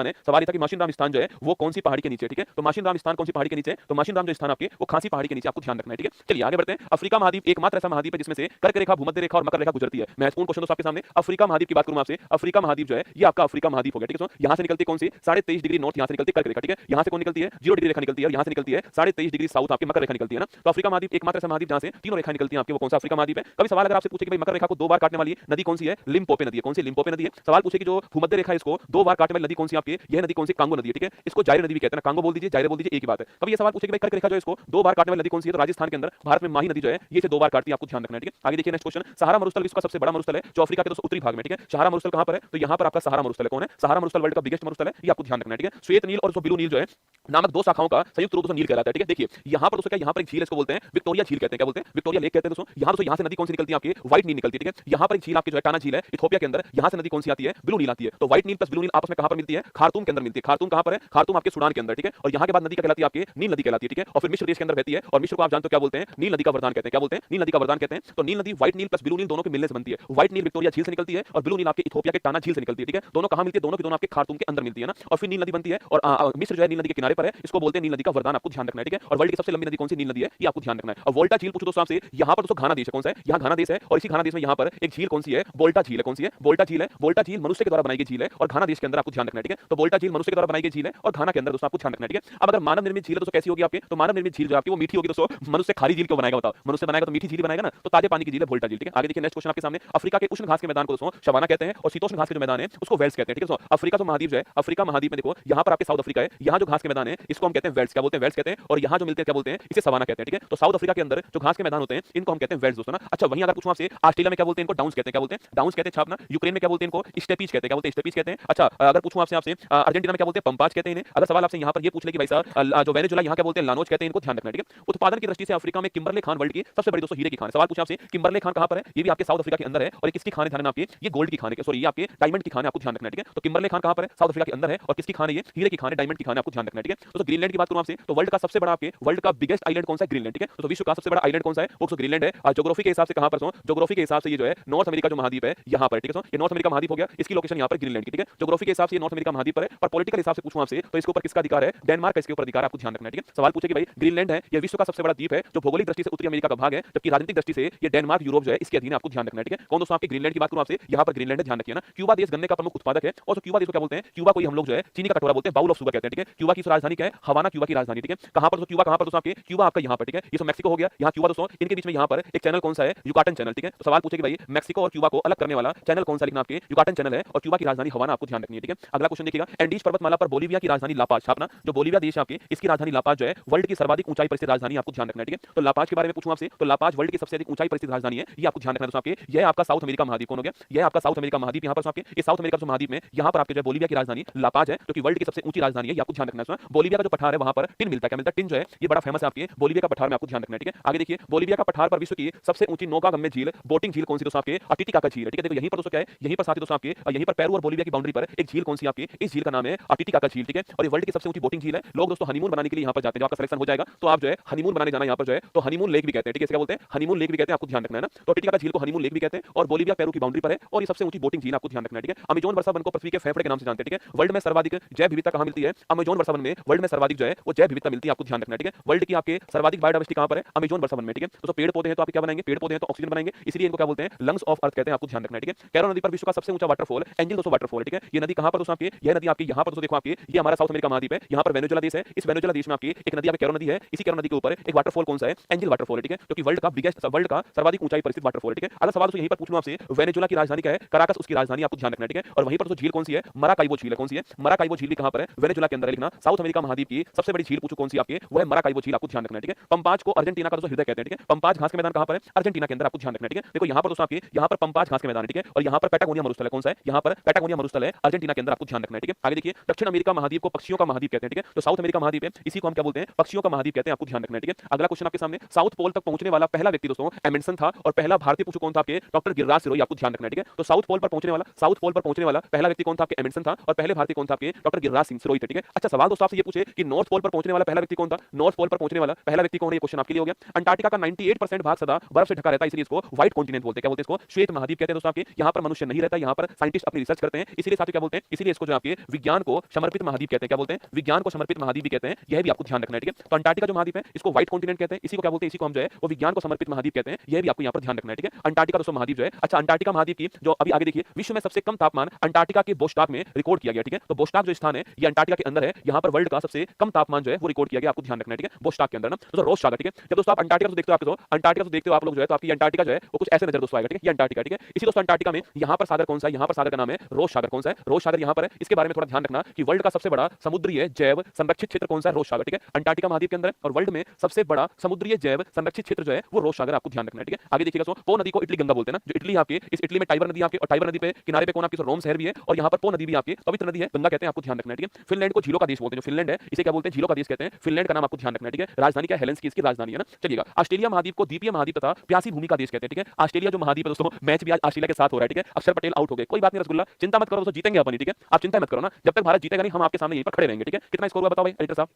है, सवाल ये था कि माशिनराम स्थान जो है वो कौन सी पहाड़ी के नीचे, ठीक है। तो माशिनराम स्थान कौन सी पहाड़ी के नीचे? तो माशिनराम जो स्थान आपके वो खांसी पहाड़ी के नीचे, आपको ध्यान रखना है, ठीक है। चलिए आगे बढ़ते हैं। अफ्रीका महाद्वीप एकमात्र ऐसा महाद्वीप है जिसमें से कर्क रेखा, भूमध्य रेखा और मकर रेखा गुजरती है। महत्वपूर्ण क्वेश्चन दोस्तों आपके सामने। अफ्रीका महाद्वीप की बात करूं आपसे, अफ्रीका महाद्वीप जो है ये आपका अफ्रीका महाद्वीप हो गया, ठीक है। यहाँ से निकलती कौन सी? 23.5 डिग्री नॉर्थ, यहाँ से निकलती कर्क रेखा, ठीक है। यहाँ से कौन निकलती है? 0 डिग्री रेखा निकलती है और यहाँ से निकलती है 23.5 डिग्री साउथ, आपकी मकर रेखा निकलती है ना। तो अफ्रीका महाद्वीप एकमात्र ऐसा महाद्वीप जहाँ से तीनों रेखाएं निकलती हैं आपके, वो कौन सा अफ्रीका महाद्वीप है? कभी सवाल अगर आपसे पूछे कि भाई मकर रेखा को 2 बार काटने वाली नदी कौन सी है? लिम्पोपो नदी है। कौन सी? लिम्पोपो नदी है। सवाल पूछे कि जो भूमध्य रेखा है इसको 2 बार काटने वाली नदी कौन सी आपकी? यह नदी कौन सी? कांगो नदी है, ठीक है। इसको जायरे नदी भी कहते हैं ना, कांगो बोल दीजिए, जायरे बोल दीजिए, एक ही बात है। कभी ये सवाल पूछे कि भाई कर्क रेखा जो है इसको 2 बार काटने वाली नदी कौन सी है? तो राजस्थान के अंदर भारत में माही नदी जो है ये इसे 2 बार काटती है, आपको ध्यान रखना है, ठीक है। आगे देखिए नेक्स्ट क्वेश्चन। सहारा मरुस्थल विश्व का सबसे बड़ा मरुस्थल है जो अफ्रीका के दोस्तों उत्तरी भाग में, ठीक है। सहारा मरुस्थल कहां पर है? तो यहां पर आपका सहारा मरुस्थल है। कौन है? सहारा मरुस्थल वर्ल्ड का बिगेस्ट मरुस्थल है, ये आपको ध्यान रखना है, ठीक है। श्वेत नील और जो ब्लू नील जो है नामक 2 शाखाओं का संयुक्त रूप से नील कहलाता है, ठीक है। देखिए यहां पर दोस्तों क्या, यहां पर एक झील है, इसको बोलते हैं विक्टोरिया झील कहते हैं, क्या बोलते हैं? विक्टोरिया लेक कहते हैं दोस्तों। यहां से नदी कौन सी निकलती है आपकी? व्हाइट नील निकलती है, ठीक है। यहां पर एक झील आपकी जो है टाना झील है इथियोपिया के अंदर, यहां से नदी कौन सी आती है? ब्लू नील आती है। तो व्हाइट नील प्लस ब्लू नील आपस में कहां पर मिलती है? खार्तूम के अंदर मिलती है। खार्तूम कहां पर है? खार्तूम आपके सूडान के अंदर, ठीक है। और यहां के बाद नदी क्या कहलाती है आपकी? नील नदी कहलाती है, ठीक है। और फिर मिस्र देश के अंदर बहती है और मिस्र को आप जानते हो क्या बोलते हैं? नील नदी का वरदान कहते हैं, क्या बोलते हैं? नील नदी का वरदान कहते हैं। तो नील नदी व्हाइट नील प्लस ब्लू नील दोनों के मिलने से बनती है। व्हाइट नील विक्टोरिया झील से निकलती है और ब्लू नील आपके इथियोपिया के टाना झील से निकलती है, ठीक है। दोनों कहां मिलती है? दोनों की दोनों आपके खार्तूम के अंदर मिलती है ना। और फिर नील नदी बनती है और मिस्र जो है नील नदी के किनारे पर है, इसको बोलते हैं नील नदी का वरदान, आपको ध्यान रखना है, ठीक है। और वर्ल्ड की सबसे लंबी नदी कौन सी नील नदी है, ये आपको ध्यान रखना है। और वोल्टा झील पूछो दोस्तों आपसे, यहां पर दोस्तों घाना देश है, कौन सा है? यहां घाना देश है और इसी घाना देश में यहां पर एक झील कौन सी है? बोल्टा झील है। कौन सी है? बोल्टा झील है। बोल्टा झील मनुष्य के द्वारा बनाई गई झील है और घाना देश के अंदर, आपको ध्यान रखना है, ठीक है। तो बोल्टा झील मनुष्य के द्वारा बनाई गई झील है और घाना के अंदर दोस्तों आपको ध्यान रखना है, ठीक है। अब अगर मानव निर्मित झील है दोस्तों कैसी होगी आपके? तो मानव निर्मित झील जो आपकी वो मीठी होगी दोस्तों। मनुष्य खारी झील क्यों बनाएगा बताओ? मनुष्य बनाएगा तो मीठी झील बनाएगा ना। तो ताजे पानी की झील है बोल्टा झील, ठीक है। आगे देखिए नेक्स्ट क्वेश्चन आपके सामने। अफ्रीका के उष्ण घास के मैदान को दोस्तों शवाना कहते हैं और शीतोष्ण घास के जो मैदान है उसको वेल्स कहते हैं, ठीक है। अफ्रीका जो महाद्वीप जो है, अफ्रीका महाद्वीप में देखो यहां पर आपके साउथ अफ्रीका है, यहां जो घास के मैदान है इसको हम कहते हैं वेल्स, क्या बोलते हैं? वेल्स कहते हैं। और यहां जो मिलते हैं क्या बोलते हैं? इसे सवाना कहते हैं, ठीक है। तो साउथ अफ्रीका के अंदर जो घास के मैदान होते हैं इनको हम कहते हैं वेल्स दोस्तों ना। अच्छा वहीं अगर पूछूं आपसे ऑस्ट्रेलिया में क्या बोलते हैं? इनको डाउन्स कहते हैं, क्या बोलते हैं? डाउन्स कहते हैं छापना। यूक्रेन में क्या बोलते हैं? इनको स्टेपीज कहते हैं, क्या बोलते हैं? स्टेपीज कहते हैं। अच्छा अगर पूछूं आपसे अर्जेंटीना में क्या बोलते हैं? पंपाज कहते हैं इन्हें। अगर सवाल आपसे यहां पर ये पूछ ले कि भाई साहब जो वेनेजुला यहां क्या बोलते हैं? लानोज कहते हैं, इनको ध्यान रखना है, ठीक है। उत्पादन की दृष्टि से अफ्रीका में किम्बरले खान वर्ल्ड की सबसे बड़ी दोस्तों हीरे की खान। सवाल पूछा आपसे किम्बरले खान कहां पर है? ये भी आपके साउथ अफ्रीका के अंदर है और किसकी खान है? ध्यान रखना आपकी, ये गोल्ड की खान है, सॉरी ये आपके डायमंड की खान है, आपको ध्यान रखना है, ठीक है। तो किम्बरले खान कहां पर है? साउथ अफ्रीका के अंदर है और किसकी खान है? ये हीरे की खान है, डायमंड की खान है, आपको ध्यान रखना है, ठीक है। तो ग्रीनलैंड की बात करूं आपसे तो वर्ल्ड का सबसे बड़ा आपके वर्ल्ड का बिगेस्ट आइलैंड कौन सा है? ग्रीनलैंड, ठीक है। तो विश्व का सबसे बड़ा आइलैंड कौन सा है? वो ग्रीनलैंड है। और ज्योग्राफी के हिसाब से कहां पर? ज्योग्राफी के हिसाब से ये जो है नॉर्थ अमेरिका जो महाद्वीप है यहां पर, ठीक है। ये नॉर्थ अमेरिका महाद्वीप हो गया, इसकी लोकेशन यहां पर ग्रीनलैंड की, ठीक है। ज्योग्राफी के हिसाब से ये नॉर्थ अमेरिका महाद्वीप पर है। पर पॉलिटिकल हिसाब से पूछूं आपसे तो इसके ऊपर किसका अधिकार है? डेनमार्क का इसके ऊपर अधिकार है, आपको ध्यान रखना है, ठीक है। सवाल पूछे कि भाई ग्रीनलैंड है ये विश्व का सबसे बड़ा द्वीप है जो भौगोलिक दृष्टि से उत्तरी अमेरिका का भाग है, जबकि राजनीतिक दृष्टि से ये डेनमार्क यूरोप जो है इसके अधीन है, आपको ध्यान रखना है, ठीक है। कौन दोस्तों आपके ग्रीनलैंड की बात करूं आपसे, यहां पर ग्रीनलैंड है, ध्यान रखिए ना। क्यूबा देश गन्ने का प्रमुख उत्पादक है और क्यूबा देश को क्या बोलते हैं? क्यूबा को हम लोग जो है चीनी का कटोरा बोलते हैं, बाउल ऑफ शुगर कहते हैं, ठीक है। क्यूबा की राजधानी क्या है? हवाना क्यूबा की राजधानी, ठीक है। कहां पर? क्यूबा कहां पर दोस्तों आपके? क्यूबा आपका यहां पर, ठीक है। ये मैक्सिको हो गया, यहां क्यूबा दोस्तों, इनके बीच में यहां पर एक चैनल कौन सा है? युकाटन चैनल, ठीक है। तो सवाल पूछे कि भाई मैक्सिको और क्यूबा को अलग करने वाला चैनल कौन सा? लिखना आपके युकाटन चैनल है और क्यूबा की राजधानी हवाना, आपको ध्यान रखनी है, ठीक है। अगला क्वेश्चन देखिएगा। एंडीज पर्वतमाला पर बोलीविया की राजधानी लापाज छापना। जो बोलीविया देश है आपके इसकी राजधानी लापाज जो है वर्ल्ड की सर्वाधिक ऊंचाई पर स्थित राजधानी, आपको ध्यान रखना है, ठीक है। तो लापाज के बारे में पूछूं आपसे तो लापाज वर्ल्ड की सबसे अधिक ऊंचाई पर स्थित राजधानी है, ये आपको ध्यान रखना है दोस्तों आपके। यह आपका साउथ अमेरिका महाद्वीप कौन हो गया? यह आपका साउथ अमेरिका महाद्वीप यहां पर आपके इस साउथ अमेरिका जो महाद्वीप में यहां पर आपके जो बोलीविया की राजधानी लापाज है जो कि वर्ल्ड की सबसे ऊंची राजधानी है, ये आपको ध्यान रखना है। बोलीविया का जो पठार है वहां पर टिन मिलता है, क्या मिलता है? टिन जो है ये बड़ा फेमस है आपके बोलीविया का पठार में, आपको ध्यान रखना है, ठीक है। आगे देखिए बोलीविया का पठार पर विश्व की सबसे ऊंची नौकागम्य झील बोटिंग झील कौन सी दोस्तों आपके? टिटिकाका झील है, ठीक है। देखो यहीं पर दोस्तों क्या है, यहीं पर साथी दोस्तों आपके यहीं पर पेरू और बोलीविया की बाउंड्री पर एक झील कौन सी आपकी? इस झील का नाम है टिटिकाका झील, ठीक है। और ये वर्ल्ड की सबसे ऊंची बोटिंग झील है। लोग दोस्तों हनीमून बनाने के लिए यहां पर जाते हैं, जब आपका सिलेक्शन हो जाएगा तो आप जो है हनीमून बनाने जाना यहां पर जो है तो हनीमून लेक भी कहते हैं, ठीक है। क्या बोलते हैं? हनीमून लेक भी कहते हैं, आपको ध्यान रखना है ना। तो टिटिकाका झील को हनीमून लेक भी कहते हैं और बोलीविया पेरू की बाउंड्री पर है और ये सबसे ऊंची बोटिंग झील, आपको ध्यान रखना है, ठीक है। अमेज़न वर्षा वन को पृथ्वी के फेफड़े के नाम से जानते हैं, ठीक है। वर्ल्ड में सर्वाधिक जैव विविधता कहां मिलती है? अमेज़न वर्षा वन में वर्ल्ड में सर्वाधिक जो है वो जैव विविधता मिलती है, आपको ध्यान रखना है, ठीक है। वर्ल्ड की आपके सर्वाधिक बायोडायवर्सिटी कहां पर है? अमेज़न वर्षा वन में, ठीक है। तो पेड़ पौधे हैं तो आप क्या बनाएंगे? पेड़ पौधे हैं तो ऑक्सीजन बनाएंगे, इसलिए इनको क्या बोलते हैं? लंग्स ऑफ अर्थ कहते हैं, आपको ध्यान रखना है, ठीक है। कैरो नदी पर विश्व का सबसे ऊंचा वाटरफॉल एंजल दोस्तों वाटरफॉल, ठीक है। ये नदी कहां पर दोस्तों आपकी? यह नदी आपकी यहां पर दोस्तों देखो आपकी ये हमारा साउथ अमेरिका महाद्वीप है, यहां पर वेनेजुएला देश है। इस वेनेजुएला देश में आपकी एक नदी आपकी कैरो नदी है, इसी कैरो नदी के ऊपर एक वाटरफॉल कौन सा है? एंजल वाटरफॉल है, ठीक है। जो कि वर्ल्ड का बिगेस्ट वर्ल्ड का सर्वाधिक ऊंचाई पर स्थित वाटरफॉल है, ठीक है। अगर सवाल तो यहीं पर पूछ लूं आपसे वेनेजुएला की राजधानी क्या है? कराकस उसकी राजधानी, आपको ध्यान रखना है, ठीक है। और वहीं पर तो झील कौन सी है? मराकाइबो झील है, कौन सी है? मराकाइबो झील भी कहां पर है? वेनेजुएला के अंदर है, लिखना। साउथ अमेरिका महाद्वीप की सबसे बड़ी झील पूछो कौन सी आपकी? वो है मराकाइबो झील, आपको ध्यान रखना है, ठीक है। पंपाज को अर्जेंटीना का दोस्तों हृदय कहते हैं, ठीक है। पंपाज घास के मैदान कहां पर है? अर्जेंटीना के अंदर, आपको ध्यान रखना है, ठीक है। देखो यहां पर दोस्तों आपकी यहां पर पंपाज घास के मैदान है, ठीक है। और यहां पर पर पैटागोनिया मरुस्थल है, कौन सा है यहाँ पर पैटागोनिया मरुस्थल है, अर्जेंटीना के अंदर, आपको ध्यान रखना है, ठीक है। आगे देखिए, दक्षिण अमेरिका महाद्वीप को पक्षियों का महाद्वीप कहते हैं, ठीक है। तो साउथ अमेरिका महाद्वीप है, इसी को हम क्या बोलते हैं, पक्षियों का महाद्वीप कहते हैं, आपको ध्यान रखना है, ठीक है। अगला क्वेश्चन आपके सामने, साउथ पोल तक पहुंचने वाला पहला व्यक्ति दोस्तों एमंडसन था और पहला भारतीय पुरुष कौन था आपके, डॉक्टर गिरिराज सिरोही, आपको ध्यान रखना है, ठीक है। तो साउथ पोल पर पहुंचने वाला पहला व्यक्ति कौन था आपके, एमंडसन था और पहले भारतीय कौन था आपके, डॉक्टर गिरिराज सिंह सिरोही थे, ठीक है। अच्छा सवाल दोस्तों आपसे ये पूछे कि नॉर्थ पोल पर पहुंचने वाला पहला व्यक्ति कौन था, नॉर्थ पोल पर पहुंचने वाला पहला व्यक्ति कौन है, ये क्वेश्चन आपके लिए हो गया। अंटार्कटिका का 98% भाग सदा बर्फ से ढका रहता है, इसलिए इसको व्हाइट कॉन्टिनेंट बोलते हैं, क्या बोलते हैं इसको, श्वेत महाद्वीप कहते हैं दोस्तों आपके। यहाँ पर मनुष्य नहीं रहता, यहाँ पर साइंटिस्ट अपनी रिसर्च करते हैं, इसीलिए साथियों क्या बोलते हैं, इसीलिए इसको जो आपके विज्ञान को समर्पित महाद्वीप कहते हैं, क्या बोलते हैं, विज्ञान को समर्पित महाद्वीप भी कहते हैं, यह भी आपको ध्यान रखना है, ठीक है। तो अंटार्कटिका जो महाद्वीप है इसको व्हाइट कॉन्टिनेंट कहते हैं, इसी को क्या बोलते हैं, इसी को हम जो है वो विज्ञान को समर्पित महाद्वीप कहते हैं, यह भी आपको यहाँ पर ध्यान रखना है, ठीक है। अंटार्कटिका दोस्तों महाद्वीप जो है, अच्छा अंटार्कटिका महाद्वीप की जो अभी आगे देखिए, विश्व में सबसे कम तापमान अंटार्कटिका के बोस्टॉक में रिकॉर्ड किया गया, ठीक है। तो बोस्टॉक जो स्थान है ये अंटार्कटिका के अंदर है, यहाँ पर वर्ल्ड का सबसे कम तापमान जो है वो रिकॉर्ड किया गया, आपको ध्यान रखना है, ठीक है, बोस्टॉक के अंदर ना। तो रोज सागर, ठीक है। जब दोस्तों आप अंटार्कटिका देखते हो, अंटार्कटिका देखते हो आप लोग जो है, तो आपकी अंटार्कटिका जो है वो कुछ ऐसे नजर दोस्तों आएगा, ठीक है, ये अंटार्कटिका, ठीक है। इसी दोस्तों अंटार्कटिका में यहाँ पर सागर कौन सा है, यहाँ पर सागर का नाम है रोज सागर, कौन सा है, रोज सागर यहाँ पर है। इसके बारे में थोड़ा ध्यान रखना कि वर्ल्ड का सबसे बड़ा समुद्रीय जैव संरक्षित क्षेत्र कौन सा है, रोज सागर, ठीक है। अंटार्कटिका महाद्वीप के अंदर और वर्ल्ड में सबसे बड़ा समुद्रीय जैव संरक्षित क्षेत्र जो है वो रोज सागर, आपको ध्यान रखना है, ठीक है। आगे देखिएगा दोस्तों, पो नदी को इटली गंगा बोलते हैं ना, जो इटली आपकी, इस इटली में टाइबर नदी आपकी, और टाइबर नदी पे किनारे पे कौन आपकी, रोम शहर भी है, और यहाँ पर पो नदी भी आपकी पवित्र नदी है, गंगा कहते हैं, आपको ध्यान रखना है, ठीक है। फिनलैंड को झीलों का देश बोलते हैं, जो फिनलैंड है इसे क्या बोलते हैं, झीलों का देश कहते हैं, फिनलैंड का नाम आपको ध्यान रखना है, ठीक है। राजधानी क्या है, हेलेंसिकी इसकी राजधानी है ना। चलिएगा, ऑस्ट्रेलिया महाद्वीप को द्वीपीय महाद्वीप तथा प्यासी भूमि का देश कहते हैं, ठीक है। ऑस्ट्रेलिया जो महाद्वीप है दोस्तों, मैच भी आज ऑस्ट्रेलिया के साथ हो रहा है, ठीक है। अक्षर पटेल आउट हो गए, कोई बात नहीं रसगुल्ला, चिंता मत करो दोस्तों, जीतेंगे अपन, ठीक है। आप चिंता मत करो ना, जब तक भारत जीतेगा नहीं हम आपके सामने यहीं पर खड़े रहेंगे, ठीक है। कितना स्कोर हुआ बताओ भाई एडिटर साहब,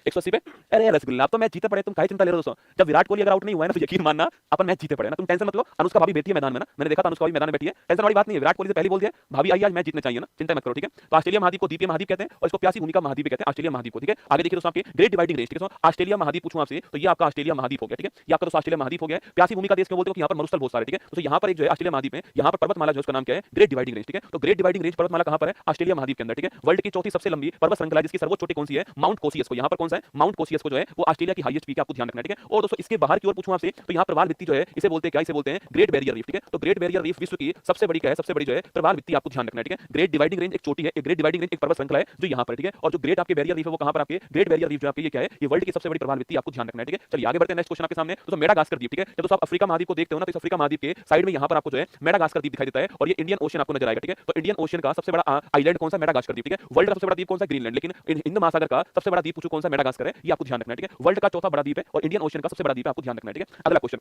180 पे। अरे रसगुल्ला, अब तो मैच जीते पड़े, तुम काहे चिंता ले रहे हो दोस्तों। जब विराट कोहली अगर आउट नहीं हुआ है ना तो यकीन मानना अपन मैच जीते पड़े ना, तुम टेंशन मत लो। अनुष्का भाभी बैठी है मैदान में ना, मैंने देखा था अनुष्का भाभी मैदान में बैठी है, टेंशन वाली बात नहीं है। विराट कोहली से पहले बोल दिया भाभी आई आज मैच जीतने चाहिए ना, चिंता मत करो, ठीक है। तो ऑस्ट्रेलिया महाद्वीप को द्वीपीय महाद्वीप कहते हैं और इसको प्यासी भूमि का महाद्वीप कहते हैं, ऑस्ट्रेलिया महाद्वीप को, ठीक है। आगे देखिए दोस्तों आपके ग्रेट डिवाइडिंग रेंज, ठीक है। ऑस्ट्रेलिया महाद्वीप पूछूं आपसे तो ये आपका ऑस्ट्रेलिया महाद्वीप हो गया, ठीक है। ये आपका दोस्तों ऑस्ट्रेलिया महाद्वीप हो गया। प्यासी भूमि का देश क्यों बोलते हो कि यहाँ पर मरुस्थल बहुत सारे, ठीक है। तो यहाँ पर एक जो है ऑस्ट्रेलिया महाद्वीप में, यहाँ पर पर्वतमाला जो उसका नाम क्या है, ग्रेट डिवाइडिंग रेंज, ठीक है। तो ग्रेट डिवाइडिंग रेंज पर्वतमाला कहाँ पर है, ऑस्ट्रेलिया महाद्वीप के अंदर, ठीक है। वर्ल्ड की चौथी सबसे लंबी पर्वत श्रृंखला जिसकी सर्वोच्च चोटी कौन सी है, माउंट कोसियस को, यहाँ पर कौन सा है, माउंट कोसियस को जो है वो ऑस्ट्रेलिया की हाईएस्ट पीक है, आपको ध्यान रखना है, ठीक है। और दोस्तों इसके बाहर की ओर पूछूं आपसे तो यहाँ प्रवाल भित्ति जो है इसे बोलते हैं क्या, इसे बोलते हैं ग्रेट बैरियर रीफ, ठीक है। तो ग्रेट बैरियर रीफ विश्व की सबसे बड़ी क्या है, सबसे बड़ी जो है प्रवाल भित्ति, आपको ध्यान रखना है, ठीक है। ग्रेट डिवाइडिंग रेंज एक चोटी है, एक ग्रेट डिवाइडिंग रेंज एक पर्वत श्रृंखला है जो यहाँ पर, ठीक है। और जो ग्रेट आपके बैरियर रीफ है वो कहाँ पर आपके, ग्रेट बैरियर रीफ जो आपके ये क्या है, ये वर्ल्ड की सबसे बड़ी प्रवाल भित्ति, आपको ध्यान रखना है, ठीक है। चलिए आगे बढ़ते हैं, नेक्स्ट क्वेश्चन आपके सामने। तो मेडागास्कर द्वीप, ठीक है। जब दोस्तों आप अफ्रीका महाद्वीप को देखते हो ना तो इस अफ्रीका महाद्वीप के साइड में यहाँ पर आपको जो है मेडागास्कर द्वीप दिखाई देता है और ये इंडियन ओशन आपको नजर आएगा, ठीक है। तो इंडियन ओशन का सबसे बड़ा आइलैंड कौन सा, मेडागास्कर द्वीप, ठीक है। वर्ल्ड का सबसे बड़ा द्वीप कौन सा, ग्रीनलैंड, लेकिन हिंद महासागर का सबसे बड़ा द्वीप पूछो कौन सा, मेडागास्कर है, ये आपको ध्यान रखना है, ठीक है। वर्ल्ड का चौथा बड़ा द्वीप है और इंडियन ओशन का सबसे बड़ा द्वीप है, आपको ध्यान रखना है, ठीक है। अगला क्वेश्चन,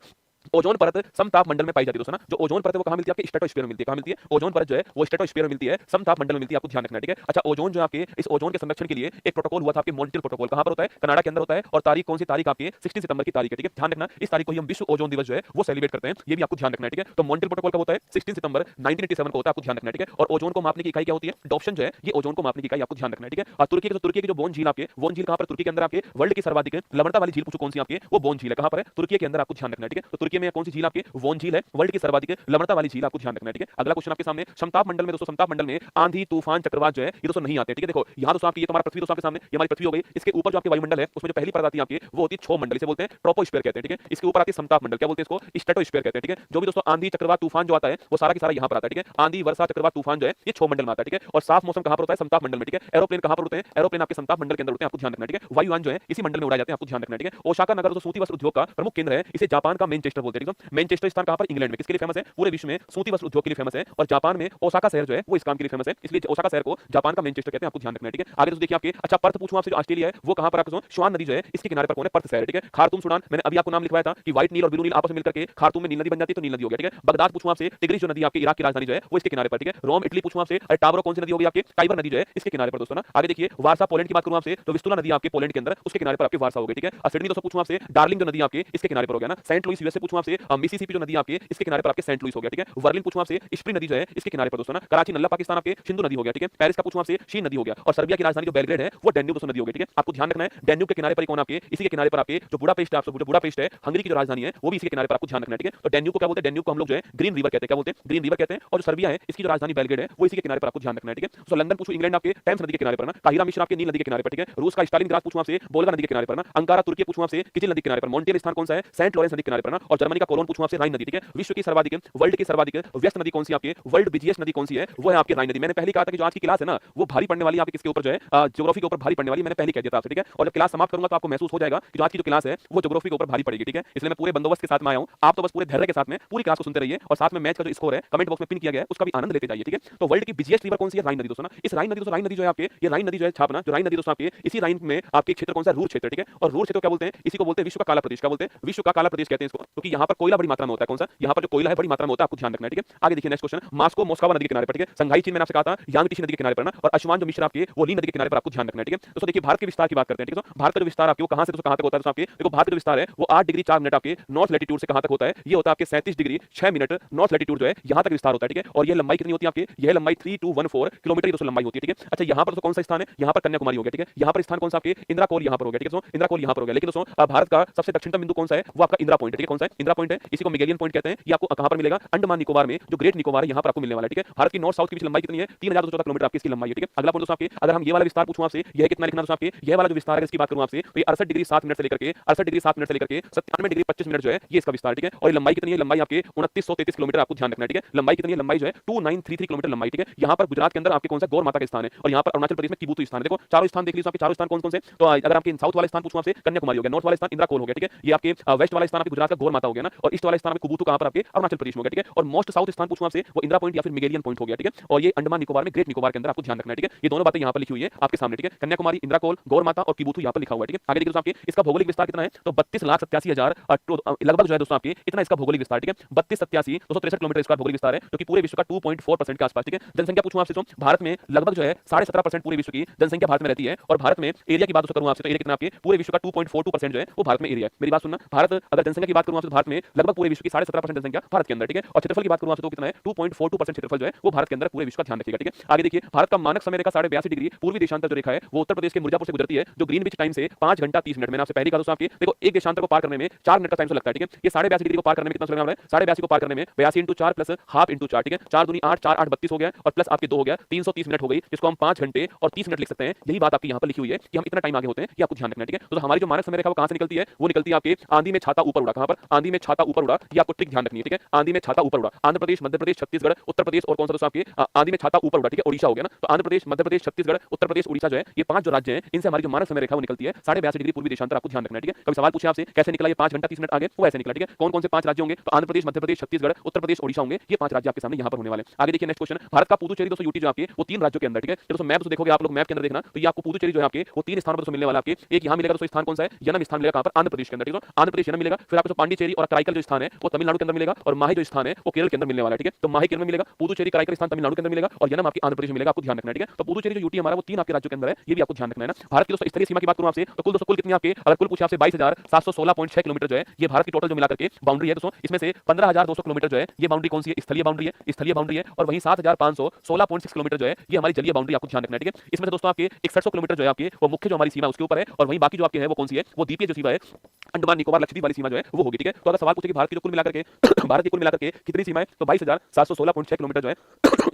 ओजोन परत समताप मंडल में पाई जाती है दोस्तों ना। जो ओजोन परत है वो कहां मिलती है, आपके स्ट्रेटोस्फीयर में मिलती है, कहां मिलती है, ओजोन परत जो है वो स्ट्रेटोस्फीयर में मिलती है, समताप मंडल में मिलती है, आपको ध्यान रखना है, ठीक है। अच्छा ओजोन जो आपके, इस ओजोन के संरक्षण के लिए एक प्रोटोकॉल हुआ था, आपके मॉन्ट्रियल प्रोटोकॉल, कहां पर होता है, कनाडा के अंदर होता है, और तारीख कौन सी तारीख आपकी 16 सितंबर की तारीख है, ठीक है। ध्यान रखना इस तारीख को ही हम विश्व ओजोन दिवस जो है वो सेलिब्रेट करते हैं, ये भी आपको ध्यान रखना है, ठीक है। तो मॉन्ट्रियल प्रोटोकॉल कब होता है, 16 सितंबर 1987 को होता है, आपको ध्यान रखना है, ठीक है। और ओजोन को मापने की इकाई क्या होती है, डॉप्शन जो है ये ओजोन को मापने की इकाई, आपको ध्यान रखना है, ठीक है। और तुर्की की जो बोन झील आपके, बोन झील कहां पर, तुर्की के अंदर आपके वर्ल्ड की सर्वाधिक लवणता वाली झील पूछो कौन सी आपके, वो बोन झील है, कहां पर है, तुर्की के अंदर, आपको ध्यान रखना है, ठीक है। तो तुर्की में कौन सी झील आपकी, बोन झील है, वर्ल्ड की सर्वाधिक लवणता वाली झील, आपको ध्यान रखना है, ठीक है। अगला क्वेश्चन आपके सामने, समताप मंडल में दोस्तों, समताप मंडल में आंधी तूफान चक्रवात जो है ये दोस्तों नहीं आते, ठीक है। देखो यहाँ दोस्तों आपकी ये तुम्हारा पृथ्वी दोस्तों आपके सामने, ये हमारी पृथ्वी हो गई, इसके ऊपर जो आपकी वायुमंडल है उसमें जो पहली परत आती है आपकी वो होती है क्षोभ मंडल, इसे बोलते हैं ट्रोपोस्फीयर कहते हैं, ठीक है। इसके ऊपर आती है समताप मंडल, क्या बोलते हैं इसको, स्ट्रेटोस्फीयर कहते हैं, ठीक है। जो भी दोस्तों आंधी चक्रवात तूफान जो आता है वो सारा की सारा यहाँ पर आता है, ठीक है। आंधी वर्षा चक्रवात तूफान जो है ये क्षोभ मंडल में आता है, ठीक है। और साफ मौसम कहाँ पर होता है, समताप मंडल में, ठीक है। एरोप्लेन कहाँ पर होते हैं, एरोप्लेन आपके समताप मंडल के अंदर होते हैं, आपको ध्यान रखना है, ठीक है। वायुयान जो है इसी मंडल में उड़ाए जाते हैं, आपको ध्यान रखना है, ठीक है। ओसाका नगर जो सूती वस्त्र उद्योग का प्रमुख केंद्र है, इसे जापान का मैनचेस्टर बोलते हैं, ठीक है। मैनचेस्टर स्थान कहाँ पर, इंग्लैंड में, किसके लिए फेमस है, पूरे विश्व में सूती वस्त्र उद्योग के लिए फेमस है, और जापान में ओसाका शहर जो है वो इस काम के लिए फेमस है, इसलिए ओसाका शहर को जापान का मैनचेस्टर कहते हैं, आपको ध्यान रखना है, ठीक है। आगे तो देखिए आपके, अच्छा पर्थ पूछूं आपसे, जो ऑस्ट्रेलिया है वो कहां पर आपको, श्वान नदी जो है इसके किनारे पर कौन है, पर्थ शहर है, ठीक है। खार्तूम सूडान, मैंने अभी आपको नाम लिखवाया था कि व्हाइट नील और ब्लू नील आपस में मिलकर के खार्तूम में नील नदी बन जाती है, तो नील नदी हो गया, ठीक है। बगदाद पूछूं आपसे, टिग्रिस जो नदी आपकी इराक की राजधानी जो है वो इसके किनारे पर, ठीक है। रोम इटली पूछूं आपसे, टावरो कौन सी नदी होगी आपकी, टाइबर नदी जो है इसके किनारे पर दोस्तों ना। आगे देखिए वारसा पोलैंड की बात करूं आपसे तो विस्तुला नदी आपके पोलैंड के अंदर उसके किनारे पर आपकी वारसा हो गई, ठीक है। और सिडनी दोस्तों पूछूं आपसे, डार्लिंग जो नदी आपके इसके किनारे पर हो गया ना। सेंट लुइस यूएसए पूछूं आपसे, मिसिसिपी जो नदी आपके इसके किनारे पर आपके सेंट लुइस हो गया, ठीक है। वर्लिन पूछूं आपसे, स्प्री नदी जो है इसके किनारे पर दोस्तों ना। कराची नल्ला पाकिस्तान आपके सिंधु नदी हो गया, ठीक है। पेरिस का पूछूं आपसे, शीन नदी हो गया। और सर्बिया की राजधानी जो बेलग्रेड है वो डेन्यूब दोस्तों नदी हो गई, ठीक है। आपको ध्यान रखना है डेन्यूब के किनारे पर कौन आपके, इसी के किनारे पर आपके जो बुडापेस्ट है, आपसे बुडापेस्ट है हंगरी की जो राजधानी है वो भी इसी के किनारे पर, आपको ध्यान रखना है, ठीक है। तो डेन्यूब को क्या बोलते हैं, डेन्यूब को हम लोग जो है ग्रीन रिवर कहते हैं, क्या बोलते हैं, ग्रीन रिवर कहते हैं। और जो सर्बिया है इसकी जो राजधानी बेलग्रेड है वो इसी के किनारे पर, आपको ध्यान रखना है, ठीक है। तो लंदन पूछो, इंग्लैंड आपके टेम्स नदी के किनारे पर ना। काहिरा मिस्र आपके नील नदी के किनारे पर, ठीक है। रूस का स्टालिनग्राद पूछो पूछूं आपसे बोल्गा नदी के किनारे पर ना, अंकारा तुर्की पूछूं आपसे किजिल नदी के किनारे पर, मॉन्टियल स्थान कौन सा है सेंट लॉरेंस नदी के किनारे पर ना, और जर्मनी का कोलोन पूछूं आपसे राइन नदी, ठीक है। विश्व की सर्वाधिक वर्ल्ड की सर्वाधिक व्यस्त नदी कौन सी आपकी वर्ल्ड बिजिएस्ट नदी कौन सी है, वो है आपकी राइन नदी। मैंने पहले कहा था कि जो आज की क्लास है ना वो भारी पड़ने वाली है आपकी किसके ऊपर जो है ज्योग्राफी के ऊपर भारी पड़ने वाली, मैंने पहले कह दिया था आपसे, ठीक है। और जब क्लास समाप्त करूंगा तो आपको महसूस हो जाएगा कि जो आज की जो क्लास है वो ज्योग्राफी के ऊपर भारी पड़ेगी, ठीक है। इसलिए मैं पूरे बंदोबस्त के साथ में आया हूं, आप तो बस पूरे धैर्य के साथ में पूरी क्लास को सुनते रहिए, और साथ में मैच का जो स्कोर है कमेंट बॉक्स में पिन किया गया है उसका भी आनंद लेते जाइए, ठीक है। तो वर्ल्ड की बिजिएस्ट रिवर कौन सी है, राइन नदी दोस्तों ना। इस राइन नदी जो है आपके, ये राइन नदी जो है छापना, जो राइन नदी दोस्तों आपके, इसी राइन में आपके क्षेत्र कौन सा, रूर क्षेत्र, ठीक है। और रूर क्षेत्र क्या बोलते हैं, इसी को बोलते हैं विश्व का काला प्रदेश, क्या बोलते हैं, विश्व का काला प्रदेश कहते हैं इसको, क्योंकि यहाँ पर कोयला बड़ी मात्रा में होता है, कौन सा, यहाँ पर जो कोयला है बड़ी मात्रा में होता है, आपको ध्यान रखना है, ठीक है। आगे देखिए नेक्स्ट क्वेश्चन, मास्को मोस्कावा नदी के किनारे पर, ठीक है। संघाई चीन मैंने आपसे कहा था यांगटीसी नदी के किनारे पर ना, और अशुमान जो मिश्र आपके वो ली नदी के किनारे पर, आपको ध्यान रखना है, ठीक है। दोस्तों देखिए भारत के विस्तार की बात करते हैं, ठीक है। तो भारत का जो विस्तार आपके वो कहां से दोस्तों कहां तक होता है, दोस्तों आपके देखो भारत का जो विस्तार है वो 8 डिग्री 4 मिनट आपके नॉर्थ लैटिट्यूड से कहां तक होता है, ये होता है आपके 37 डिग्री 6 मिनट नॉर्थ लैटिट्यूड जो है यहां तक विस्तार होता है, ठीक है। और ये लंबाई कितनी होती है आपकी, यह लंबाई 3214 किलोमीटर की दोस्तों लंबाई होती है, ठीक है। अच्छा यहाँ पर दोस्तों कौन सा स्थान है, यहाँ पर कन्याकुमारी हो गया, ठीक है। यहाँ पर स्थान कौन सा आपके इंदिरा यहाँ पर हो गया, ठीक है दोस्तों, इंदिरा यहाँ पर हो गया। लेकिन दोस्तों भारत का सबसे दक्षिणतम बिंदु कौन सा है, वो आपका इंदिरा पॉइंट है, ठीक है। कौन सा है, इंदिरा पॉइंट है, इसी को मेगेलियन पॉइंट कहते हैं। ये आपको कहां पर मिलेगा, अंडमान निकोबार में, जो ग्रेट निकोबार है यहाँ पर आपको मिलने वाला है, ठीक है। भारत की नॉर्थ साउथ की बीच लंबाई कितनी है, 3214 किलोमीटर आपकी इसकी लंबाई है, ठीक है। अगला पॉइंट दोस्तों आपके, अगर हम ये वाला विस्तार पूछूं आपसे, यह कितना लिखना दोस्तों आपके, यह वाला जो विस्तार है इसकी बात करूं आपसे, तो ये 68 डिग्री 7 मिनट से लेकर के 68 डिग्री 7 मिनट से लेकर के 97 डिग्री 25 मिनट जो है ये इसका विस्तार, ठीक है। और लंबाई कितनी है, लंबाई आपके 2933 किलोमीटर, आपको ध्यान रखना है, ठीक है। लंबाई कितनी है, लंबाई जो है 2933 किलोमीटर लंबाई, ठीक है। यहाँ पर गुजरात के अंदर आपके कौन सा गौर माता का स्थान है, और यहाँ पर अरुणाचल प्रदेश में किबुतु स्थान है। देखो चारों स्थान देख लीजिए आपके, चारों स्थान कौन कौन से, तो अगर आपके साउथ वाला स्थान पूछूं आपसे कन्याकुमारी हो गया, नॉर्थ वाला स्थान इंदिरा हो गया, ठीक है। ये आपके वेस्ट वाला स्थान आपके गुजरात का गौर माता हो गया ना, और ईस्ट वाला स्थान आपके कुबुतु कहां पर आपके अरुणाचल प्रदेश में हो गया, ठीक है। और मोस्ट साउथ स्थान पूछूं आपसे वो इंदिरा पॉइंट या फिर मेगेलियन पॉइंट हो गया, ठीक है। और ये अंडमान निकोबार में ग्रेट निकोबार के अंदर आपको ध्यान रखना है, ठीक है। ये दोनों बातें यहाँ पर लिखी हुई है आपके सामने, ठीक है। कन्याकुमारी, इंदिरा गौर माता और किबुतु यहाँ पर लिखा हुआ है, ठीक है। आगे देखिए दोस्तों आपके इसका भौगोलिक विस्तार कितना है, तो 32,87,000 लगभग जो है दोस्तों आपके इतना इसका भौगोलिक विस्तार, ठीक है। 32,87 263 किलोमीटर इसका भौगोलिक विस्तार है, जो कि पूरे विश्व का 2.4% के आसपास, ठीक है। जनसंख्या पूछूं आपसे तो भारत में लगभग जो है 17.5% पूरे विश्व की जनसंख्या भारत में रहती है, और भारत में एरिया की बात करूं आपसे तो एरिया कितना आपके पूरे विश्व का 2.42% जो है वो भारत में एरिया है। मेरी बात सुनना, भारत अगर जनसंख्या की बात करूं आपसे तो भारत में लगभग पूरे विश्व की 17.5% जनसंख्या भारत के अंदर, ठीक है। और क्षेत्रफल की बात करूं आपसे तो कितना है 2.42% क्षेत्रफल जो है वो भारत के अंदर पूरे विश्व का ध्यान रखिएगा, ठीक है। आगे देखिए भारत का मानक समय रेखा 82.5 डिग्री पूर्वी देशांतर जो रेखा है वो उत्तर प्रदेश के मिर्जापुर से गुजरती है, जो ग्रीनविच टाइम से 5 घंटा 30 मिनट। मैंने आपसे पहले कहा दोस्तों आपके देखो एक देशांतर को पार करने में 4 मिनट का टाइम लगता है, ठीक है। ये 82.5 डिग्री को पार करने में कितना समय लगने वाला है, 82.5 को पार करने में 82 × 4 प्लस हाफ × 4, ठीक है। 4 दूनी 8, 4 8 32 हो गया, और प्लस आपके 2 हो गया 330 मिनट हो गई, जिसको हम 5 घंटे और 30 मिनट लिख सकते हैं। यही बात आपकी यहाँ पर लिखी हुई है कि हम इतना टाइम आगे होते हैं, ये आपको ध्यान रखना है, ठीक है। तो हमारी जो मानक समय रेखा वो कहां से निकलती है, वो निकलती है आपके आंधी में छाता ऊपर उड़ा, कहां पर, आंधी में छाता ऊपर उड़ा, ये आपको ट्रिक ध्यान रखनी है, ठीक है। आंधी में छाता ऊपर उड़ा, आंध्र प्रदेश, मध्य प्रदेश, छत्तीसगढ़, उत्तर प्रदेश, और कौन सा दोस्तों आपके आंधी में छाता ऊपर उड़ा, ठीक है, ओडिशा हो गया ना। तो आंध्र प्रदेश, मध्य प्रदेश, छत्तीसगढ़, उत्तर प्रदेश, ओडिशा जो है ये 5 जो राज्य हैं, इनसे हमारी जो मानक समय रेखा वो निकलती है 82.5 डिग्री पूर्वी देशांतर, आपको ध्यान रखना है, ठीक है। कभी सवाल पूछे आपसे कैसे निकला ये 5 घंटा 30 मिनट आगे, वो ऐसे निकला, ठीक है। कौन कौन से 5 राज्य होंगे, तो आंध्र प्रदेश, मध्य प्रदेश, छत्तीसगढ़, उत्तर प्रदेश, ओडिशा होंगे, ये 5 राज्य आपके सामने यहाँ पर होने वाले हैं। आगे देखिए नेक्स्ट क्वेश्चन, भारत का पुदुचेरी दोस्तों यूटी जो आपके वो 3 राज्यों के अंदर, ठीक है। दोस्तों मैप देखोगे आप लोग, मैप के अंदर देखना तो ये आपको पुदुचेरी जो है आपके वो 3 स्थानों पर दोस्तों मिलने वाला आपके, एक यहाँ मिलेगा दोस्तों स्थान कौन सा है, यनम स्थान मिलेगा कहां पर, आंध्र प्रदेश के अंदर, ठीक है। आंध्र प्रदेश यनम मिलेगा, फिर आपको पांडिचेरी और कराईकल जो स्थान है वो तमिलनाडु के अंदर मिलेगा, और माही जो स्थान है वो केरल के अंदर मिलने वाला है, ठीक है। तो माही केरल में मिलेगा, पुदुचेरी कराईकल स्थान तमिलनाडु के अंदर मिलेगा, और यनम आपके आंध्र प्रदेश में मिलेगा, आपको ध्यान रखना है, ठीक है। तो पुदुचेरी जो यूटी हमारा वो 3 आपके राज्यों के अंदर है, ये भी आपको ध्यान रखना है ना। भारत की दोस्तों स्थलीय सीमा की बात करूं आपसे तो कुल दोस्तों कुल कितनी आपके, अगर कुल पूछे आपसे 22,716.6 किलोमीटर जो है ये भारत की टोटल जो मिलाकर के बाउंड्री है दोस्तों, इसमें से 15,200 किलोमीटर जो है ये बाउंड्री कौन सी है, स्थलीय बाउंड्री है, स्थलीय बाउंड्री है। और वहीं 7,516.6 किलोमीटर जो है ये हमारी जलीय बाउंड्री, आपको ध्यान रखना है, ठीक है। इसमें से दोस्तों आपके 6100 किलोमीटर जो है आपके वो मुख्य जो हमारी सीमा उसके ऊपर है, और वहीं बाकी जो आपके है वो कौन सी है, वो द्वीपीय जो सीमा है अंडमान निकोबार लक्षद्वीप वाली सीमा जो है वो होगी, ठीक है। तो अगर सवाल पूछे कि भारत की जो कुल मिलाकर के भारत की कुल मिलाकर के कितनी सीमा है, तो 22,716.6 किलोमीटर जो है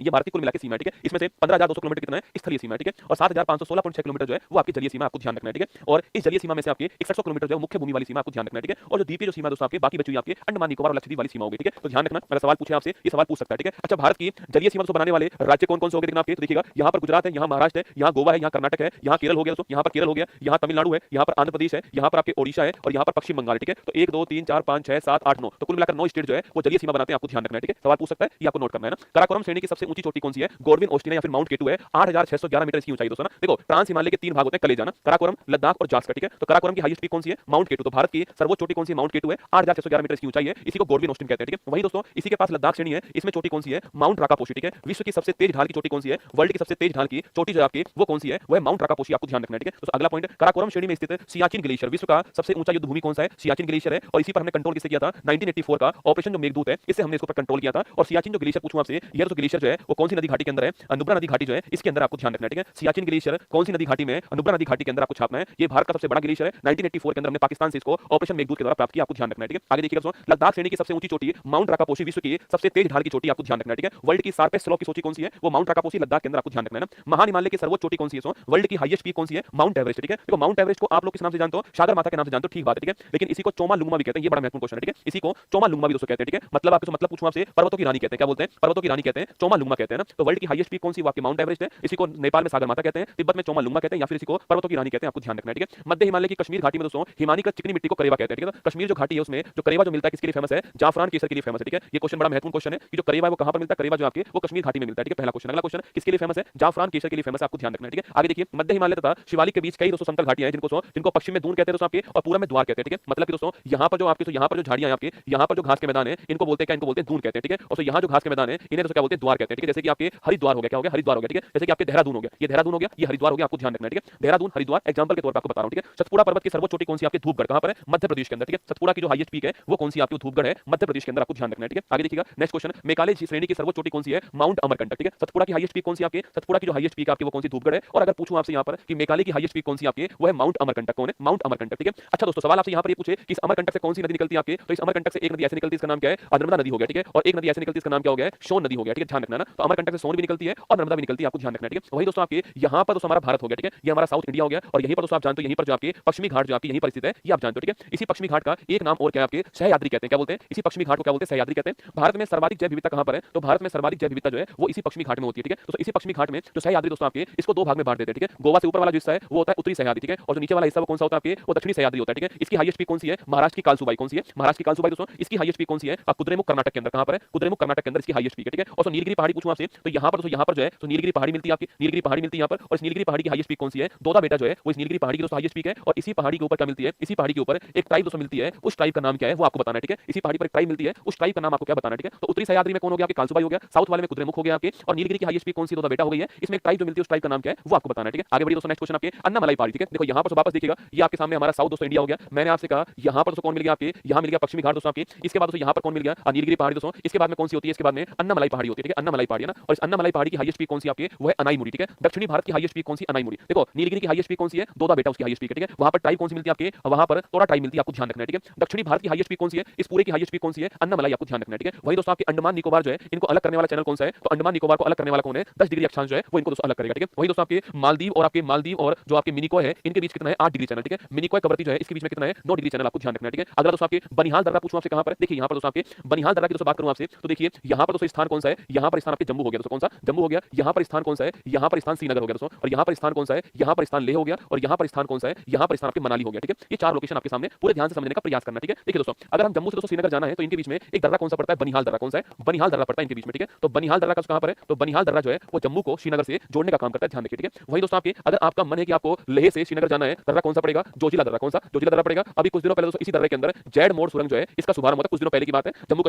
ये भारत की कुल मिलाकर सीमा है, ठीक है। इसमें से 15,200 किलोमीटर कितना है स्थलीय सीमा है, ठीक है। और 7,516.6 किलोमीटर जो है वो आपकी जलीय सीमा, आपको ध्यान रखना है, ठीक है। और इस जलीय सीमा में से आपके 6100 किलोमीटर जो है मुख्य भूमि वाली सीमा, आपको ध्यान रखना है, ठीक है। और जो द्वीपीय जो सीमा दोस्तों आपके बाकी बची हुई आपके अंडमान निकोबार और लक्षद्वीप वाली सीमा होगी, ठीक है। तो ध्यान रखना, अगर सवाल पूछे आपसे ये सवाल पूछ सकता है, ठीक है। अच्छा भारत की जलीय सीमा को बनाने वाले राज्य कौन कौन से होंगे देखना आपके, तो देखिएगा यहाँ पर गुजरात है, यहाँ महाराष्ट्र है, यहाँ गोवा है, यहाँ कर्नाटक है, यहाँ केरल हो गया दोस्तों, यहाँ पर केरल हो गया, यहाँ तमिलनाडु है, यहाँ पर आंध्र प्रदेश है, यहाँ पर आपके ओडिशा है, और यहाँ पर पश्चिम बंगाल, ठीक है। तो 1 2 3 4 5 6 7 8 9 तो कुल मिलाकर 9 स्टेट जो है वो जलीय सीमा बनाते हैं, आपको ध्यान रखना है, ठीक है। सवाल पूछ सकता है, ये आपको नोट करना है ना। काराकोरम श्रेणी की सबसे ऊंची चोटी कौन सी है, गोरविन ऑस्टिन या फिर माउंट केटू है, 8,611 मीटर इसकी ऊंचाई दोस्तों ना। देखो ट्रांस हिमालय के 3 भाग होते हैं, कलेजा ना, काराकोरम, लद्दाख और जास्कर, ठीक है। तो काराकोरम की हाईएस्ट पीक कौन सी है, माउंट केटू। तो भारत की सर्वोच्च चोटी कौन सी है, माउंट केटू है, 8,611 मीटर इसकी ऊंचाई है, इसी को गोरविन ऑस्टिन कहते हैं, ठीक है। वहीं दोस्तों इसी के पास लद्दाख श्रेणी है, इसमें चोटी कौन सी है, माउंट राकापोशी, ठीक है। विश्व की सबसे तेज ढाल की चोटी कौन सी है, वर्ल्ड की सबसे तेज ढाल की चोटी जो आपकी वो कौन सी है, वो है माउंट राकापोशी, आपको ध्यान रखना है, ठीक है। तो अगला पॉइंट, काराकोरम श्रेणी में स्थित सियाचिन ग्लेशियर, विश्व का सबसे ऊंचा युद्ध भूमि कौन सा है, सियाचिन ग्लेशियर है। और इसी पर हमने कंट्रोल किससे किया था, 1984 का ऑपरेशन जो मेघदूत है इससे हमने इसको पर कंट्रोल किया था। और सियाचिन जो ग्लेशियर पूछूं आपसे, ये तो ग्लेशियर जो है वो कौन सी नदी घाटी के अंदर है, नुब्रा नदी घाटी जो है इसके अंदर, आपको ध्यान रखना है, ठीक है। सियाचिन ग्लेशियर कौन सी नदी घाटी में, नुब्रा नदी घाटी के अंदर आपको छापना है। ये भारत का सबसे बड़ा ग्लेशियर है, 1984 के अंदर हमने पाकिस्तान से इसको ऑपरेशन मेघदूत के द्वारा प्राप्त किया, आपको ध्यान रखना है, ठीक है। आगे देखिएगा दोस्तों, लद्दाख श्रेणी की सबसे ऊंची चोटी माउंट राकापोशी, विश्व की सबसे तेज ढाल की चोटी, आपको ध्यान रखना है, ठीक है। वर्ल्ड की शार्पेस्ट स्लोप की चोटी कौन सी है, वो माउंट राकापोशी लद्दाख के अंदर, आपको ध्यान रखना है ना। महान हिमालय की सर्वोच्च चोटी कौन सी है, वर्ल्ड की हाईएस्ट पीक कौन सी है, माउंट एवरेस्ट। एवरेस्ट है, ठीक है। देखो माउंट एवरेस्ट को आप लोग किस नाम से जानते हो, सागर माता के नाम से जानते हो, ठीक बात है, ठीक है। लेकिन इसी को चोमा लुंगमा भी कहते हैं, ये बड़ा महत्वपूर्ण क्वेश्चन है, ठीक है। इसी को चोमा लुंगमा भी दोस्तों कहते हैं, ठीक है। मतलब आपसे मतलब पूछूं आपसे, पर्वतों की रानी कहते हैं, क्या बोलते हैं, पर्वतों की रानी कहते हैं, चोमा लुंगमा कहते हैं ना। तो वर्ल्ड की हाईएस्ट पीक कौन सी, आपकी माउंट एवरेस्ट है। इसी को नेपाल में सागर माता कहते हैं, तिब्बत में चोमा लुंगमा कहते हैं, या फिर इसी को पर्वतों की रानी कहते हैं, आपको ध्यान रखना है, ठीक है। मध्य हिमालय की कश्मीर घाटी में दोस्तों हिमानी चिकनी मिट्टी को करेवा कहते हैं, ठीक है। तो कश्मीर जो घाटी है उसमें जो करेवा जो मिलता है किसके लिए फेमस है, जाफरान केसर के लिए फेमस है, ठीक है। ये क्वेश्चन बड़ा महत्वपूर्ण क्वेश्चन है कि जो करेवा है वो कहां पर मिलता है, करेवा जो आपके वो कश्मीर घाटी में मिलता है, ठीक है। पहला क्वेश्चन। अगला क्वेश्चन किसके लिए फेमस है, जाफरान केसर के लिए फेमस है, आपको ध्यान रखना है, ठीक है। आगे देखिए, मध्य हिमालय तथा शिवालिक के बीच कई दोस्तों समतल घाटियां हैं जिनको पश्चिम में दून कहते हैं दोस्तों आपके, और पूर्व में द्वार कहते हैं, ठीक है। मतलब कि दोस्तों यहाँ पर जो आपके यहाँ पर जो झाड़ियां हैं आपके, यहाँ पर जो घास के मैदान है इनको बोलते हैं क्या, इनको बोलते हैं दून कहते हैं, ठीक है। और यहाँ जो घास के मैदान है इन्हें दोस्तों क्या बोलते हैं, द्वार कहते हैं, ठीक है। जैसे कि आपके हरिद्वार हो गया, क्या हो गया, हरिद्वार हो गया, ठीक है। जैसे कि आपके देहरादून हो गया, ये देहरादून हो गया, ये हरिद्वार हो गया, आपको ध्यान रखना है, ठीक है। देहरादून हरिद्वार एग्जांपल के तौर पर आपको बता रहा हूं, ठीक है। सतपुड़ा पर्वत की सर्वोच्च चोटी कौन सी आपके, धूपगढ़, कहां पर है, मध्य प्रदेश के अंदर, ठीक है। सतपुड़ा की जो हाईएस्ट पीक है वो कौन सी आपकी, धूपगढ़ है, मध्य प्रदेश के अंदर, आपको ध्यान रखना है, ठीक है। आगे देखिएगा नेक्स्ट क्वेश्चन, मेघालय श्रेणी की सर्वोच्च चोटी कौन सी है, माउंट अमरकंटक, ठीक है। सतपुड़ा की हाईएस्ट पीक कौन सी आपके, सतपुड़ा की जो हाईएस्ट पीक आपकी वो कौन सी, धूपगढ़ है। और अगर पूछूं आपसे यहाँ पर कि मेघालय की हाईएस्ट पीक कौन सी आपकी, वो है माउंट अमरकंटक, कौन है, माउंट अमरकंटक, ठीक है। अच्छा दोस्तों सवाल आपसे यहाँ पर ये पूछे कि इस अमरकंटक से कौन सी नदी निकलती है आपके, तो इस अमरकंटक से एक नदी ऐसे निकलती है इसका नाम क्या है, नर्मदा नदी हो गया, ठीक है। और एक नदी ऐसे निकलती है इसका नाम क्या हो गया, सोन नदी हो गया, ठीक है। ध्यान रखना ना, तो अमरकंटक से सोन भी निकलती है और नर्मदा भी निकलती है, आपको ध्यान रखना है, ठीक है। वही दोस्तों आपके यहाँ पर दोस्तों हमारा भारत हो गया, ठीक है। ये हमारा साउथ इंडिया हो गया, और यहीं पर दोस्तों आप जानते हो यहीं पर जो आपके पश्चिमी घाट जो आपकी यहीं पर स्थित है, ये आप जानते हो, ठीक है। इसी पश्चिमी घाट का एक नाम और क्या है आपके, सहयाद्री कहते हैं, क्या बोलते हैं, इसी पश्चिमी घाट को क्या बोलते हैं, सहयाद्री कहते हैं। भारत में सर्वाधिक जैव विविधता कहां पर है, तो भारत में सर्वाधिक जैव विविधता जो है वो इसी पश्चिमी घाट में होती है, ठीक है। तो इसी पश्चिमी घाट में जो सहयाद्री दोस्तों आपके इसको दो भाग में बांट देते हैं, ठीक है। गोवा से ऊपर वाला जो हिस्सा है वो होता है उत्तरी सहयाद्री, ठीक है। और जो नीचे वाला हिस्सा वो कौन सा होता है आपके, वो दक्षिणी सहयाद्री होता है, ठीक है। इसकी हाईएस्ट पीक कौन सी है, महाराष्ट्र की कालसुबाई, कौन सी है, महाराष्ट्र की कालसुबाई दोस्तों, इसकी हाईएस्ट पीक कौन सी है, कुद्रेमुख कर्नाटक के अंदर, कहां पर है, कुद्रेमुख कर्नाटक के अंदर इसकी हाईएस्ट पीक है, ठीक है। और तो नीलगिरी पहाड़ी पूछूं आपसे, तो यहाँ पर दोस्तों यहाँ पर जो है तो नीलगिरी पहाड़ी मिलती है आपकी, नीलगिरी पहाड़ी मिलती है यहाँ पर। और इस नीलगिरी पहाड़ी की हाईएस्ट पीक कौन सी है, दोदा बेटा जो है वो इस नीलगिरी पहाड़ी की दोस्तों हाईएस्ट पीक है। और इसी पहाड़ी के ऊपर क्या मिलती है, इसी पहाड़ी के ऊपर एक ट्राइब दोस्तों मिलती है, उस ट्राइब का नाम क्या है वो आपको बताना है, ठीक है। इसी पहाड़ी पर एक ट्राइब मिलती है, उस ट्राइब का नाम आपको क्या बताना है, ठीक है। तो उत्तरी सह्याद्री में कौन हो गया आपके, कालसुबाई हो गया, साउथ वाले में कुद्रेमुख हो गया आपके, और नीलगिरी की हाईएस्ट पीक कौन सी, दोदा बेटा हो गई है। इसमें एक ट्राइब जो मिलती है उस ट्राइब का नाम क्या है वो आपको बताना है, ठीक है। आगे बढ़िए दोस्तों, नेक्स्ट क्वेश्चन आपके अन्नामलाई पहाड़ी, ठीक है। देखो यहाँ पर वापस देखिएगा, ये आपके सामने हमारा साउथ दोस्तों इंडिया हो गया। मैंने आपसे कहा यहाँ पर दोस्तों कौन मिल गया आपके, यहाँ मिल गया पश्चिमी घाट दोस्तों आपके। इसके बाद दोस्तों यहाँ पर कौन मिल गया, नीलगिरी पहाड़ी दोस्तों। इसके बाद में कौन सी होती है, इसके बाद में अन्नामलाई पहाड़ी होती है, ठीक है। अन्नामलाई पहाड़ी है ना, और इस अन्नामलाई पहाड़ी की हाईएस्ट पीक कौन सी आपके, वो है अनाईमुड़ी, ठीक है। दक्षिणी भारत की हाईएस्ट पीक कौन सी, अनाईमुड़ी। देखो नीलगिरी की हाईएस्ट पीक कौन सी है, दोदा बेटा उसकी हाईएस्ट पीक है, ठीक है। वहां पर ट्राइब कौन सी मिलती है आपके, वहां पर तोरा ट्राइब मिलती है, आपको ध्यान रखना है, ठीक है। दक्षिणी भारत की हाईएस्ट पीक कौन सी है, इस पूरे की हाईएस्ट पीक कौन सी है, अन्नामलाई, आपको ध्यान रखना है, ठीक है। वही दोस्तों आपके अंडमान निकोबार जो है इनको अलग करने वाला चैनल कौन सा है, तो अंडमान निकोबार को अलग करने वाला कौन है, 10 डिग्री अक्षांश जो है वो इनको दोस्तों अलग करेगा, ठीक है। वही दोस्तों आपके मालदीव और जो आपके मिनिकॉय है इनके बीच कितना है, 8 डिग्री चैनल, ठीक है। मिनिकॉय कवरती जो है इसके बीच में कितना है, 9 डिग्री चैनल, आपको ध्यान रखना है, ठीक है। अगर दोस्तों आपके बनिहाल दर्रा पूछूं आपसे कहां पर, देखिए यहाँ पर दोस्तों आपके बनिहाल दर्रा की दोस्तों बात करूं आपसे, तो देखिए यहाँ पर दोस्तों स्थान कौन सा है, यहाँ पर स्थान आपके जम्मू हो गया दोस्तों, कौन सा, जम्मू हो गया। यहाँ पर स्थान कौन सा है, यहाँ पर स्थान श्रीनगर हो गया दोस्तों। और यहाँ पर स्थान कौन सा है, यहाँ पर स्थान लेह हो गया। और यहाँ पर स्थान कौन सा है, यहाँ पर स्थान आपके मनाली हो गया, ठीक है। ये चार लोकेशन आपके सामने पूरे ध्यान से समझने का प्रयास करना, ठीक है। देखिए दोस्तों, अगर हम जम्मू से दोस्तों श्रीनगर जाना है तो इनके बीच में एक दर्रा कौन सा पड़ता है, बनिहाल दर्रा, कौन सा है, बनिहाल दर्रा पड़ता है इनके बीच में, ठीक है। तो बनिहाल दर्रा का कहां पर है, तो बनिहाल दर्रा जो है वो जम्मू को श्रीनगर से जोड़ने का काम करता है, ध्यान रखिए, ठीक है। वही दोस्तों आपके अगर आपका मन है कि आपको लेह से श्रीनगर जाना है, दर्रा कौन सा पड़ेगा, जोजिला दर्रा, कौन सा, जोजिला दर्रा पड़ेगा। अभी कुछ दिनों पहले दोस्तों इसी दर्रे के अंदर जेड मोड़ सुरंग जो है इसका शुभारंभ होता है, कुछ दिनों पहले की बात है। जम्मू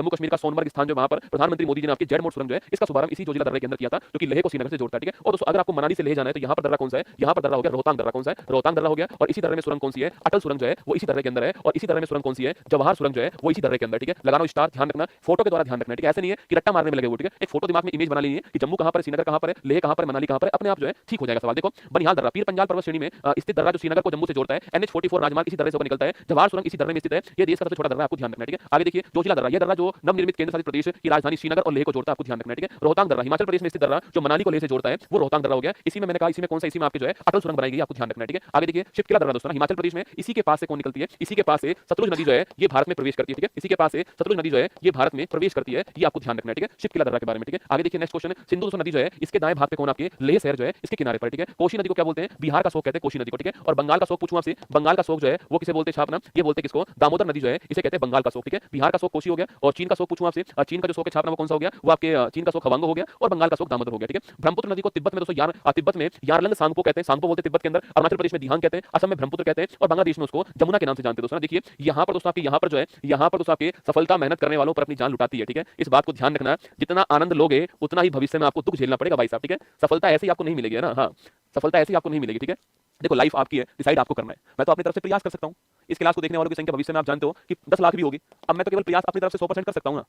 कश्मीर का सोनमर्ग स्थान जो वहां पर प्रधानमंत्री मोदी जी ने आपके जेड मोड़ सुरंग जो है इसका शुभारंभ इसी जोजिला दर्रे के अंदर किया था, जो कि लेह को श्रीनगर से जोड़ता है, ठीक है। और दोस्तों अगर आपको मनाली से लेह जाना है तो यहाँ पर दर्रा कौन सा है, यहाँ पर दर्रा हो गया रोहतांग दर्रा, कौन सा है, रोहतांग दर्रा हो गया। और इसी दर्रे में सुरंग कौन सी है, अटल सुरंग जो है वो इसी दर्रे के अंदर है। और इसी दर्रे में सुरंग कौन सी है, जवाहर सुरंग जो है वो इसी दर्रे के अंदर, ठीक है। लगाना स्टार, ध्यान रखना, फोटो के द्वारा ध्यान रखना, ठीक है। ऐसे नहीं है कि रट्टा मारने में लगे हो, ठीक है। एक फोटो दिमाग में इमेज बना लीजिए कि जम्मू कहां पर है, श्रीनगर कहां पर है, लेह कहां पर है, मनाली कहां पर है, अपने आप जो है ठीक हो जाएगा सवाल। देखो बनिहाल दर्रा पीर पंजाल पर्वत श्रेणी में स्थित दर्रा जो श्रीनगर को जम्मू से जोड़ता है, NH44 राजमार्ग इसी दर्रे से होकर निकलता है। जवाहर सुरंग इसी दर्रे में स्थित है, ये देश का सबसे छोटा दर्रा है, आपको ध्यान रखना है, ठीक है। आगे देखिए जोजिला दर्रा, ये दर्रा जो नवनिर्मित केंद्र शासित प्रदेश की राजधानी श्रीनगर और लेह को जोड़ता है, आपको ध्यान रखना है, ठीक है। रोहतांग दर्रा हिमाचल प्रदेश में स्थित दर्रा जो मनाली को लेह से जोड़ता है वो रोहतांग दर्रा हो गया। इसी में मैंने कहा इसी में कौन सा, इसी में आपके जो है अटल सुरंग बनाई गई, आपको ध्यान रखना है, ठीक है। आगे देखिए शिवकिला दर्रा दोस्तों हिमाचल प्रदेश में, इसी के पास से कौन निकलती है, इसी के पास से सतलुज नदी जो है ये भारत में प्रवेश करती है, ठीक है। इसी के पास से सतलुज नदी जो है ये भारत में प्रवेश करती है, ये आपको ध्यान रखना है, ठीक है। शिवकिला दर्रा के बारे में, ठीक है। आगे देखिए नेक्स्ट क्वेश्चन, सिंधु दोस्तों नदी जो है इसके दाएं भाग पे कौन आपके लेह शहर जो है इसके किनारे पर, ठीक है। कोशी नदी को क्या बोलते हैं, बिहार का शोक कहते हैं कोशी नदी को, ठीक है। और बंगाल का शोक पूछूं आपसे, बंगाल का शोक जो है वो किसे बोलते हैं, छापना, ये बोलते हैं किसको, दामोदर नदी जो है इसे कहते हैं बंगाल का शोक, ठीक है। बिहार का शोक कोशी हो गया। और चीन का शोक पूछूं आपसे, चीन का जो शोक है छापना वो कौन सा हो गया, वो आपके चीन का शोक हवांग हो गया। और बंगाल का शोक दामोदर हो गया, ठीक है। ब्रह्मपुत्र नदी को तिब्बत में दोस्तों तिब्बत में यारलंग सांगपो कहते हैं, सांगपो बोलते हैं तिब्बत के अंदर। अरुणाचल प्रदेश में दिहांग कहते हैं, असम में ब्रह्मपुत्र कहते हैं, और बांग्लादेश में उसको जमुना के नाम से जानते हैं दोस्तों। देखिए यहाँ पर दोस्तों आपके यहाँ पर जो है यहाँ पर दोस्तों आपके सफलता मेहनत करने वालों पर अपनी जान लुटाती है, ठीक है। इस बात को ध्यान रखना, जितना आनंद लोगे उतना ही भविष्य में आपको दुख झेलना पड़ेगा भाई साहब, ठीक है। सफलता ऐसे ही आपको नहीं मिलेगी ना, हाँ सफलता ऐसे ही आपको नहीं मिलेगी, ठीक है। देखो लाइफ आपकी है, डिसाइड आपको करना है। मैं तो अपनी तरफ से प्रयास कर सकता हूं, इस क्लास को देखने वालों की संख्या भविष्य में आप जानते हो कि 10 लाख भी होगी। अब मैं तो केवल प्रयास अपनी तरफ से 100% कर सकता हूं ना।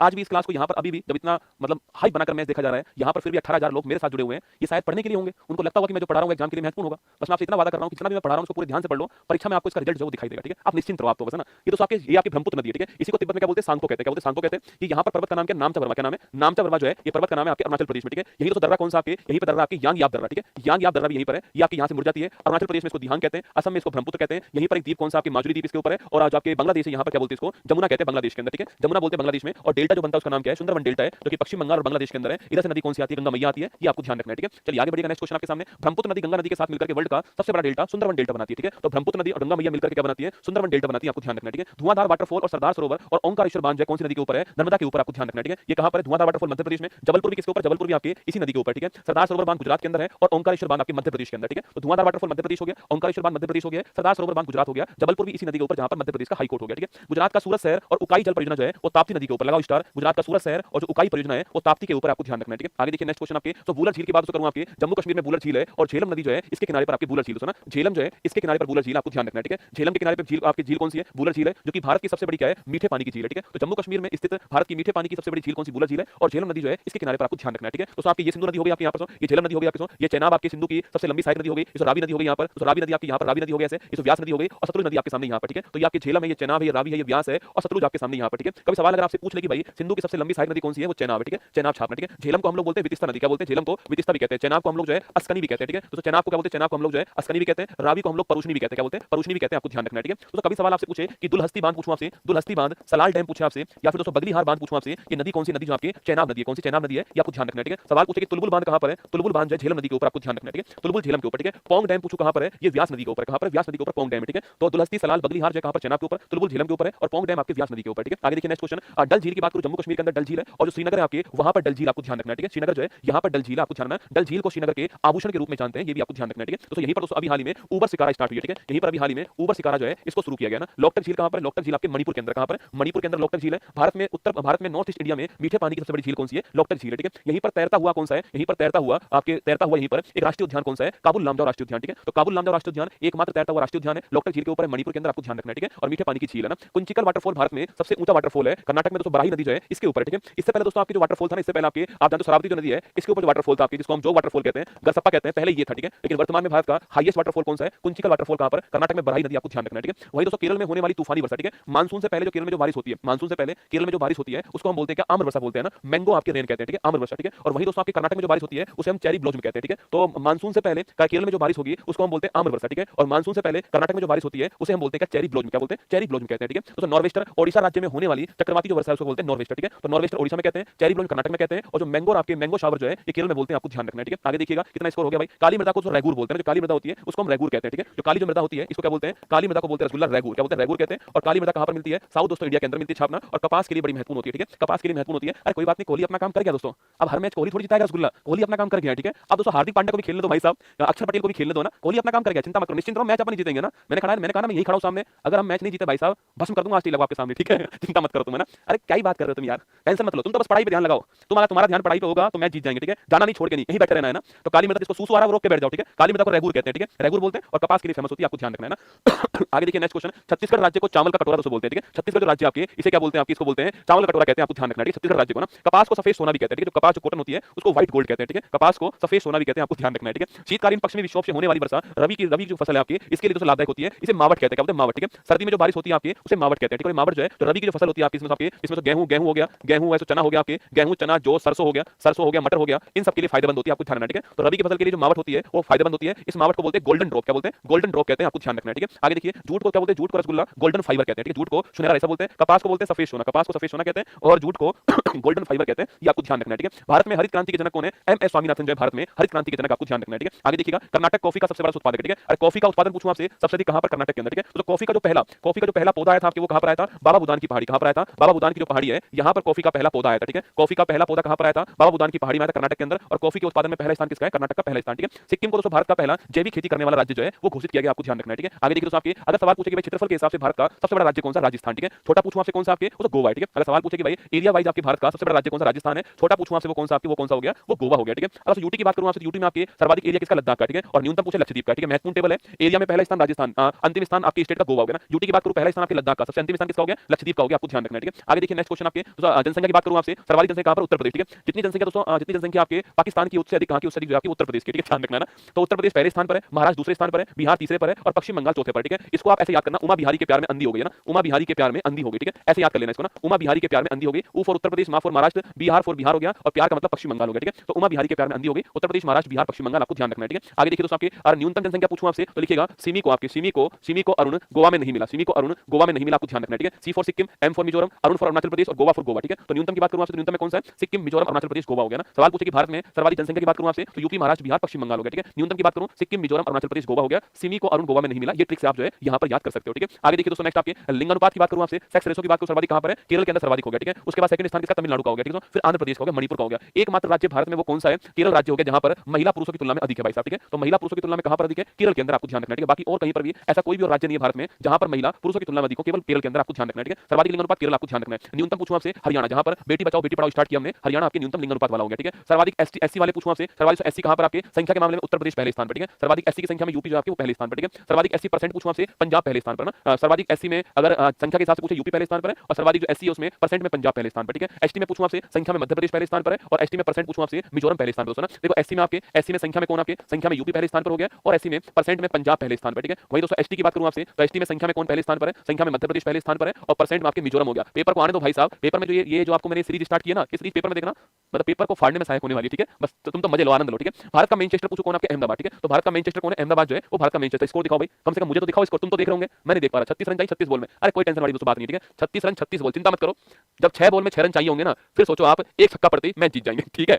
आज भी इस क्लास को यहाँ पर अभी भी जब इतना मतलब हाइप बनाकर मैच देखा जा रहा है, यहाँ पर फिर भी 18,000 लोग मेरे साथ जुड़े हुए हैं, ये शायद पढ़ने के लिए होंगे, उनको लगता होगा कि मैं जो पढ़ा रहा हूँ एग्जाम के लिए महत्वपूर्ण होगा। बस मैं आपसे इतना वादा कर रहा हूँ कि जितना भी मैं पढ़ा रहा हूँ उसको पूरे ध्यान से पढ़ लो, परीक्षा में आपको इसका रिजल्ट जो दिखाई देगा, ठीक है। आप निश्चिंत रहो, आप तो बस ना। ये तो आपके ये आपकी ब्रह्मपुत्र नदी है, ठीक है। इसी को तिब्बत में क्या बोलते हैं, सांगपो कहते हैं। क्या बोलते हैं, सांगपो कहते हैं। कि यहाँ पर पर्वत का नाम क्या, नामचा वर्मा। क्या नाम है, नामचा वर्मा जो है ये पर्वत का नाम है आपके अरुणाचल प्रदेश में, ठीक है। यही तो दर्रा कौन सा आपके, यही पर दर्रा आपकी यांग याप दर्रा, ठीक है। यांग याप दर्रा भी यहीं पर है, ये आपकी यहाँ से मुड़ जाती है। अरुणाचल प्रदेश में इसको दिहांग कहते हैं, असम में इसको ब्रह्मपुत्र कहते हैं। यहीं पर एक द्वीप कौन सा आपके माजुली द्वीप इसके ऊपर है, और आज आपके बांग्लादेश है यहाँ पर क्या बोलते हैं इसको, जमुना कहते हैं बांग्लादेश के अंदर, ठीक है। जमुना बोलते हैं बांग्लादेश में। और डेल्टा जो बनता है उसका नाम क्या है, सुंदरवन डेल्टा है, जो कि पश्चिम बंगाल और बांग्लादेश के अंदर है। इधर से नदी कौन सी आती है, गंगा मैया आती है, ये आपको ध्यान रखना है, ठीक है। चलिए आगे बढ़िएगा, नेक्स्ट क्वेश्चन आपके सामने। ब्रह्मपुत्र नदी गंगा नदी के साथ मिलकर के वर्ल्ड का सबसे बड़ा डेल्टा सुंदरवन डेल्टा बनाती है, ठीक है। तो ब्रह्मपुत्र नदी और गंगा मैया मिलकर के क्या बनाती है, सुंदरवन डेल्टा बनाती है, आपको ध्यान रखना है, ठीक है। धुआंधार वाटरफॉल और सरदार सरोवर और ओंकारेश्वर बांध जो कौन सी नदी के ऊपर है, नर्मदा के ऊपर, आपको ध्यान रखना है, ठीक है। ये कहां पर है, धुआंधार वाटरफॉल मध्य प्रदेश में, जबलपुर भी किसके ऊपर, जबलपुर भी आपके इसी नदी के ऊपर, ठीक है। सरदार सरोवर बांध गुजरात के अंदर है और ओंकारेश्वर बांध आपके मध्य प्रदेश के अंदर, ठीक है। तो धुआंधार वाटरफॉल मध्य प्रदेश हो गया, ओंकारेश्वर बांध मध्य प्रदेश हो गया, सरदार सरोवर बांध गुजरात हो गया, जबलपुर भी इसी नदी के ऊपर जहां पर मध्य प्रदेश का हाई कोर्ट हो गया, ठीक है। गुजरात का सूरत शहर और उकाई जल परियोजना जो है वो ताप्ती नदी के ऊपर, लगाओ स्टार। गुजरात का सूरत शहर और जो उकाई परियोजना है वो ताप्ती के ऊपर, आपको ध्यान रखना है, ठीक है। आगे देखिए नेक्स्ट क्वेश्चन आपके, तो बूलर झील की बात करूं आपके, जम्मू कश्मीर में बूलर झील है और झेलम नदी जो है इसके किनारे पर आपकी बूलर झील, सुना, झेलम जो है इसके किनारे पर बूलर झील, आपको ध्यान रखना है, ठीक है। झेलम के किनारे पर झील आपकी झील कौन सी है, बूलर झील है, जो कि भारत की सबसे बड़ी क्या है, मीठे पानी की झील है, ठीक है। तो जम्मू कश्मीर में स्थित भारत की मीठे पानी की सबसे बड़ी झील कौन सी, बूलर झील है, और झेलम नदी जो है इसके किनारे पर आपको ध्यान रखना है, ठीक है। तो आपकी ये सिंधु नदी हो गई आपकी यहाँ पर, ये झेलम नदी हो गई आपकी, ये चेनाब आपकी सिंधु की सबसे लंबी सहायक नदी हो गई, इस रावी नदी हो गई यहाँ पर, तो रावी नदी आपकी यहाँ पर रावी नदी हो गई ऐसे, इस व्यास नदी हो गई, और सतलुज नदी आपके सामने यहाँ पर, ठीक है। तो ये आपकी झेलम है, ये चेनाब है, ये रावी है, ये व्यास है, और सतलुज आपके सामने यहाँ पर, ठीक है। कभी सवाल अगर आपसे पूछ ले कि भाई सिंधु की सबसे लंबी सहायक नदी कौन सी है, वो चेनाब है, ठीक है। चेनाब छापना, ठीक है। झेलम को हम लोग बोलते हैं वितिस्ता नदी, क्या बोलते हैं, झेलम को वितिस्ता भी कहते हैं, चेनाब को हम लोग जो है अस्कनी भी कहते हैं, ठीक है। तो चेनाब को क्या बोलते हैं, चेनाब को हम लोग जो है अस्कनी भी कहते हैं, रावी को हम लोग परुष्णी भी कहते हैं, क्या बोलते हैं, परुष्णी भी कहते हैं, आपको ध्यान रखना है, ठीक है। तो कभी सवाल आपसे पूछे कि दुलहस्ती बांध पूछूं आपसे, दुलहस्ती बांध, सलाल डैम पूछे आपसे, या फिर दोस्तों बगलीहार बांध पूछूं आपसे, ये नदी कौन सी नदी जो आपकी चेनाब नदी है, कौन सी चेनाब नदी है, ये आपको ध्यान रखना है, ठीक है। सवाल पूछे कि तुलबुल बांध कहां पर है, तुलबुल बांध जो है झेलम नदी के ऊपर, आपको ध्यान रखना है, ठीक है। तुलबुल झेलम के ऊपर, ठीक है। पोंग डैम पूछूं कहां पर है, ये व्यास नदी के ऊपर, कहां पर, व्यास नदी के ऊपर पोंग डैम है, ठीक है। तो दुलहस्ती सलाल बगलीहार जो कहां पर, चेनाब के ऊपर, तुलबुल झेलम के ऊपर है, और पोंग डैम आपके व्यास नदी के ऊपर, ठीक है। आगे देखिए नेक्स्ट क्वेश्चन, डल झील की बात करूं, जम्मू कश्मीर के अंदर डल झील है, और जो श्रीनगर है आपके वहां पर डल झील, आपको ध्यान रखना है, ठीक है। श्रीनगर जो है यहाँ पर डल झील, आपको ध्यान रखना है, डल झील को श्रीनगर के आभूषण के रूप में जानते हैं, ये भी आपको ध्यान रखना है, ठीक है। तो यहीं पर दोस्तों अभी हाल ही में ऊबर शिकारा स्टार्ट हुई है, ठीक है। यहीं पर अभी हाल ही में ऊबर शिकारा जो है इसको शुरू किया गया ना। लोकटक झील कहां पर, लोकटक झील आपके मणिपुर के अंदर, कहां पर, मणिपुर के अंदर लोकटक झील है। भारत में उत्तर भारत में नॉर्थ ईस्ट इंडिया में मीठे पानी की सबसे बड़ी झील कौन सी है, लोकटक झील है, ठीक है। यहीं पर तैरता हुआ कौन सा है, यहीं पर तैरता हुआ आपके तैरता हुआ यहीं पर एक राष्ट्रीय उद्यान कौन सा है, काबुल लामजाओ राष्ट्रीय उद्यान, ठीक है। तो काबुल लामजाओ राष्ट्रीय उद्यान एकमात्र तैरता हुआ राष्ट्रीय उद्यान है, लोकटक झील के ऊपर है, मणिपुर के अंदर, आपको ध्यान रखना है, ठीक है। और मीठे पानी की झील है ना। कुंचिकल वाटरफॉल भारत में सबसे ऊंचा वाटरफॉल है, कर्नाटक में दोस्तों बराही नदी जो है इसके ऊपर, ठीक है। इससे पहले दोस्तों आपकी जो वाटरफॉल था ना, इससे पहले आपके आप जानते हो शरावती जो नदी है इसके ऊपर जो वाटरफॉल था आपकी, जिसको हम जोग वाटरफॉल कहते हैं, गरसप्पा कहते हैं, पहले ये था, ठीक है। लेकिन वर्तमान में भारत का हाईएस्ट वाटरफॉल कौन सा है, कुंचिकल वाटरफॉल कहां पर, कर्नाटक में बराही नदी, आपको ध्यान रखना है, ठीक है। वही दोस्तों केरल में होने वाली तूफानी वर्षा, ठीक है। मानसून से पहले जो केरल में जो बारिश होती है, मानसून से पहले केरल में जो बारिश होती है उसको हम बोलते हैं क्या, आम्र वर्षा बोलते हैं ना, मैंगो आपके रेन कहते हैं, ठीक है, आम्र वर्षा, ठीक है। और वही दोस्तों आपके कर्नाटक में जो बारिश होती है उसे हम चेरी ब्लॉसम कहते हैं, ठीक है। तो मानसून से पहले केरल में जो बारिश होगी उसको हम बोलते हैं आम्र वर्षा, ठीक है। और मानसून से पहले कर्नाटक में जो बारिश होती है उसे हम बोलते हैं क्या, चेरी ब्लॉसम, क्या बोलते हैं, चेरी ब्लॉसम कहते हैं, ठीक है। तो नॉर्वेस्टर ओडिशा राज्य में होने वाली चक्रवाती जो वर्षा है उसको बोलते हैं नॉर्वेस्टर, ठीक है। तो नॉर्वेस्टर ओडिशा में कहते हैं, चेरी ब्लॉसम कर्नाटक में कहते हैं, और जो मैंगो आपके मैंगो शावर जो है ये केरल में बोलते हैं, आपको ध्यान रखना है, ठीक है। आगे देखिएगा कितना स्कोर हो गया भाई। काली मृदा को जो रैगूर बोलते हैं, जो काली मृदा होती है उसको हम रैगूर कहते हैं, ठीक है। जो काली जो मृदा होती है इसको क्या बोलते हैं, काली मृदा को बोलते हैं रसगुल्ला, रैगूर, क्या बोलते हैं, रैगूर कहते हैं। और काली मृदा कहां पर मिलती है, साउथ दोस्तों इंडिया के अंदर मिलती है, छापना, और कपास के लिए बड़ी महत्वपूर्ण होती है, ठीक है। कपास के लिए महत्वपूर्ण होती है। अरे कोई बात नहीं, कोहली अपना काम कर गया दोस्तों, अब हर मैच कोहली थोड़ी जिताएगा रसगुल्ला, कोहली अपना काम कर गया, ठीक है। अब दोस्तों हार्दिक पांड्या को भी खेलने दो भाई साहब, अक्षर पटेल को भी खेलने दो ना, कोहली अपना काम कर गया, चिंता मत करो, निश्चिंत रहो, मैच अपन जीतेंगे ना। मैंने कहा ना मैं यही खड़ा हूं सामने, अगर हम मैच नहीं जीते भाई साहब भस्म कर दूंगा आज आपके सामने, ठीक है। चिंता मत करो तुम, है ना। अरे क्या ही बात कर रहे हो तुम यार, टेंशन मत लो, तुम तो बस पढ़ाई पे ध्यान लगाओ, तुम्हारा ध्यान पढ़ाई पे होगा तो मैच जीत जाएंगे, ठीक है। जाना नहीं, छोड़ के नहीं, यही बैठे रहना है ना। तो काली मृदा जिसको सूसू आ रहा है वो रोक के बैठ जाओ, ठीक है। काली मृदा को रैगूर कहते हैं, ठीक है, रैगूर बोलते हैं, और कपास के लिए फेमस होती है, आपको ध्यान रखना है ना। आगे देखिए नेक्स्ट क्वेश्चन, छत्तीसगढ़ राज्य को चावल का कटोरा दोस्तों बोलते हैं, ठीक है। छत्तीसगढ़ जो राज्य आपके इसे क्या बोलते हैं, आपकी इसको बोलते हैं चावल का कटोरा कहते हैं, आपको ध्यान रखना है, ठीक है। छत्तीसगढ़ राज्य को ना कपास को सफेद सोना भी कहते हैं, ठीक है। जो कपास जो कॉटन होती है उसको व्हाइट गोल्ड कहते हैं, ठीक है। कपास को सफेद सोना भी कहते हैं, आपको ध्यान रखना है, ठीक है। शीतकालीन पक्ष में विक्षोभ से होने वाली वर्षा रवि की जो फसल है आपकी इसके लिए दोस्तों लाभदायक होती है, इसे मावट कहते हैं, क्या बोलते हैं, मावट, ठीक है। सर्दी में जो बारिश होती है आपकी उसे मावट कहते हैं, ठीक है। मावट जो है तो रवि की जो फसल होती है आपकी इसमें तो गेहूं हो गया, गेहूं ऐसे चना हो गया, आपके गेहूं चना जो सरसों हो गया, मटर हो गया, इन सब के लिए फायदेमंद होती है, आपको ध्यान रखना है, ठीक है। तो रवि की फसल के लिए जो मावट होती है वो फायदेमंद होती है, इस मावट को बोलते हैं गोल्डन ड्रॉप, क्या बोलते हैं, गोल्डन ड्रॉप कहते हैं, आपको ध्यान रखना है, ठीक है। आगे देखिए जूट को क्या बोलते हैं, जूट को रसगुल्ला, गोल्डन फाइबर कहते हैं, ठीक है। जूट को सुनहरा रेशा बोलते हैं, कपास को बोलते हैं सफेद सोना, कपास को सफेद सोना कहते हैं, और जूट को गोल्डन फाइबर कहते हैं, ये आपको ध्यान रखना है, ठीक है। भारत में हरित क्रांति के जनक कौन है, एम एस स्वामीनाथन जो है भारत में हरित क्रांति के जनक, आपको ध्यान रखना है, ठीक है। आगे देखिएगा कर्नाटक कॉफी का सबसे बड़ा उत्पादक है, ठीक है। और कॉफी का उत्पादन पूछूं आपसे सबसे अधिक कहां पर, कर्नाटक के अंदर, ठीक है। तो कॉफी का जो पहला पौधा आया था आपके वो कहां पर आया था, बाबा बुदान की पहाड़ी, कहां पर आया था, बाबा बुदान की जो पहाड़ी है यहां पर कॉफी का पहला पौधा आया था, ठीक है। कॉफी का पहला पौधा कहां पर आया था, बाबा बुदान की पहाड़ी में आया था, कर्नाटक के अंदर। और कॉफी के उत्पादन में पहला स्थान किसका है, कर्नाटक का पहला स्थान, ठीक है। सिक्किम को दोस्तों भारत का पहला जैविक खेती करने वाला राज्य जो है वो घोषित किया गया, आपको ध्यान रखना है, ठीक है। आगे देखिए दोस्तों आपके अगर सवाल पूछे कि भाई क्षेत्रफल के हिसाब से भारत का सबसे बड़ा राज्य कौन सा, राजस्थान, ठीक है। छोटा पूछूं आपसे कौन सा आपके, वो तो गोवा है, ठीक है। अगर सवाल पूछे कि भाई एरिया वाइज आपके भारत का सबसे बड़ा राज्य कौन सा, राजस्थान है। छोटा पूछूं आपसे वो कौन सा आपके, वो कौन सा हो गया, वो गोवा हो गया, ठीक है। अगर यूटी की बात करूं आपसे, यूटी में आपके सर्वाधिक एरिया किसका, लद्दाख का, ठीक है। और न्यूनतम पूछे लक्षद्वीप का, ठीक है। महत्वपूर्ण टेबल है, एरिया में पहला स्थान राजस्थान, अंतिम स्थान आपके स्टेट का गोवा हो गया ना। यूटी की बात करूं पहला स्थान आपके लद्दाख का, सबसे अंतिम स्थान किसका हो गया, लक्षद्वीप का हो गया, आपको ध्यान रखना है, ठीक है। आगे देखिए नेक्स्ट क्वेश्चन आपके जनसंख्या की बात करूं आपसे, सर्वाधिक जनसंख्या कहां पर? उत्तर प्रदेश, ठीक है। जितनी जनसंख्या दोस्तों, जितनी जनसंख्या आपके पाकिस्तान की उससे अधिक कहां की? उससे अधिक जो आपकी उत्तर प्रदेश की, ठीक है, ध्यान रखना है ना। तो उत्तर प्रदेश पहले स्थान पर है, महाराष्ट्र दूसरे स्थान पर है, बिहार तीसरे पर है और पश्चिम बंगाल चौथे पर, ठीक है। इसको आप ऐसे याद करना, उमा बिहारी के प्यार में अंधी हो गई है ना, उमा बिहारी के प्यार में अंधी हो गई, ठीक है, ऐसे याद कर लेना इसको ना, उमा बिहारी के प्यार में अंधी हो गई। ऊ फॉर उत्तर प्रदेश, मा फॉर महाराष्ट्र, बिहार फॉर बिहार हो गया और प्यार का मतलब पश्चिम बंगाल हो गया, ठीक है। तो उमा बिहारी के प्यार में अंधी हो गई, उत्तर प्रदेश, महाराष्ट्र, बिहार, पश्चिम बंगाल, आपको ध्यान रखना है, ठीक है। आगे देखिए दोस्तों, आपके और न्यूनतम जनसंख्या पूछूं आपसे तो लिखिएगा सिमी को, आपके सिमी को अरुण गोवा में नहीं मिला, सिमी को अरुण गोवा में नहीं मिला, आपको ध्यान रखना है, ठीक है। C for Sikkim, M for Mizoram, अरुण फॉर अरुणाचल प्रदेश और गोवा फॉर गोवा, ठीक है। तो न्यूनतम की बात करूं आपसे तो न्यूनतम में कौन सा है? सिक्किम, मिजोरम, अरुणाचल प्रदेश, गोवा हो गया ना। सवाल पूछे कि भारत में सर्वाधिक जनसंख्या की बात करूं आपसे तो यूपी, महाराष्ट्र, बिहार, पश्चिम बंगाल हो गया, ठीक है। न्यूनतम की बात करूं सिक्किम, मिजोरम, अरुणाचल प्रदेश, गोवा हो गया। सिमी को अरुण गोवा में नहीं मिला, ये ट्रिक से आप जो है यहां पर याद कर सकते हो, ठीक है। आगे देखिए दोस्तों, नेक्स्ट आपके लिंग अनुपात की बात करूं आपसे, सेक्स रेशो की बात करूं, सर्वाधिक कहां पर है? केरल के अंदर सर्वाधिक हो गया, ठीक है। उसके बाद सेकंड स्थान किसका? तमिलनाडु का हो गया, ठीक है। फिर आंध्र प्रदेश का हो गया, मणिपुर का हो गया। एकमात्र राज्य भारत में वो कौन सा है? केरल राज्य हो गया, जहां पर महिला पुरुषों की तुलना में अधिक है भाई साहब, ठीक है। तो महिला पुरुषों की तुलना में कहां पर अधिक है? केरल के अंदर, आपको ध्यान रखना है, ठीक है। बाकी और कहीं पर भी ऐसा कोई भी और राज्य नहीं है भारत में जहां पर महिला पुरुषों की तुलना में अधिक हो, केवल केरल के अंदर, आपको ध्यान रखना है, ठीक है। सर्वाधिक लिंग अनुपात केरल, आपको ध्यान रखना है। न्यूनतम पूछूं आपसे हरियाणा, जहां पर बेटी बचाओ बेटी पढ़ाओ स्टार्ट किया हमने, हरियाणा आपके न्यूनतम लिंग अनुपात वाला हो गया, ठीक है। सर्वाधिक एससी वाले पूछूं आपसे, सर्वाधिक एससी कहां पर? आपके संख्या के मामले में उत्तर प्रदेश पहले स्थान पर, ठीक है। सर्वाधिक एससी की संख्या में यूपी जो आपके वो पहले स्थान पर, ठीक है। सर्वाधिक एससी परसेंट पूछूं आपसे, पंजाब पहले स्थान पर ना। सर्वाधिक एससी में अगर संख्या के हिसाब से पूछे यूपी पहले स्थान पर है और सर्वाधिक जो एससी है उसमें परसेंट में पंजाब पहले स्थान पर, ठीक है। एसटी में पूछूं आपसे संख्या में मध्य प्रदेश पहले स्थान पर है और एसटी में परसेंट पूछूं आपसे मिजोरम पहले स्थान पर दोस्तों ना। देखो एससी में आपके, एससी में संख्या में कौन? आपके संख्या में यूपी पहले स्थान पर हो गया और एससी में परसेंट में पंजाब पहले स्थान पर, ठीक है। वही दोस्तों एसटी की बात करूं आपसे तो एसटी में संख्या में कौन पहले स्थान पर है? संख्या में मध्य प्रदेश पहले स्थान पर है और परसेंट में आपके मिजोरम हो गया। पेपर को आने दो भाई साहब, पेपर में जो ये जो आपको मैंने सीरीज स्टार्ट किया ना, ये सीरीज पेपर में देखना, मतलब पेपर को फाड़ने में सहायक होने वाली, ठीक है। बस तो तुम तो मजे लो, आनंद लो, ठीक है। भारत का मैनचेस्टर पूछो कौन? आपके अहमदाबाद, ठीक है। तो भारत का मैनचेस्टर कौन है? अहमदाबाद जो है वो भारत का मैनचेस्टर। स्कोर दिखाओ भाई, कम से कम मुझे तो दिखाओ स्कोर, तुम तो देख रहे होंगे, मैं नहीं देख पा रहा। 36 रन चाहिए 36 बॉल में, अरे कोई टेंशन वाली दोस्तों बात नहीं, ठीक है। 36 रन 36 बॉल, चिंता मत करो। जब 6 बॉल में 6 रन चाहिए होंगे ना, फिर सोचो आप एक छक्का पड़ते ही मैच जीत जाएंगे, ठीक है।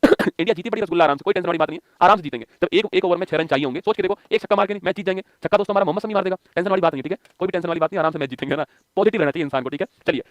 इंडिया जीती पड़ी रसगुल्ला आराम से, कोई टेंशन वाली बात नहीं है, आराम से जीतेंगे। जब एक ओवर में 6 रन चाहिए होंगे, सोच के देखो, एक छक्का मार के नहीं मैच जीत जाएंगे। छक्का दोस्तों हमारा मोहम्मद शमी मार देगा, टेंशन वाली बात नहीं, ठीक है। कोई भी टेंशन वाली बात नहीं, आराम से मैच जीतेंगे ना। पॉजिटिव रहना चाहिए इंसान को, ठीक है। चलिए,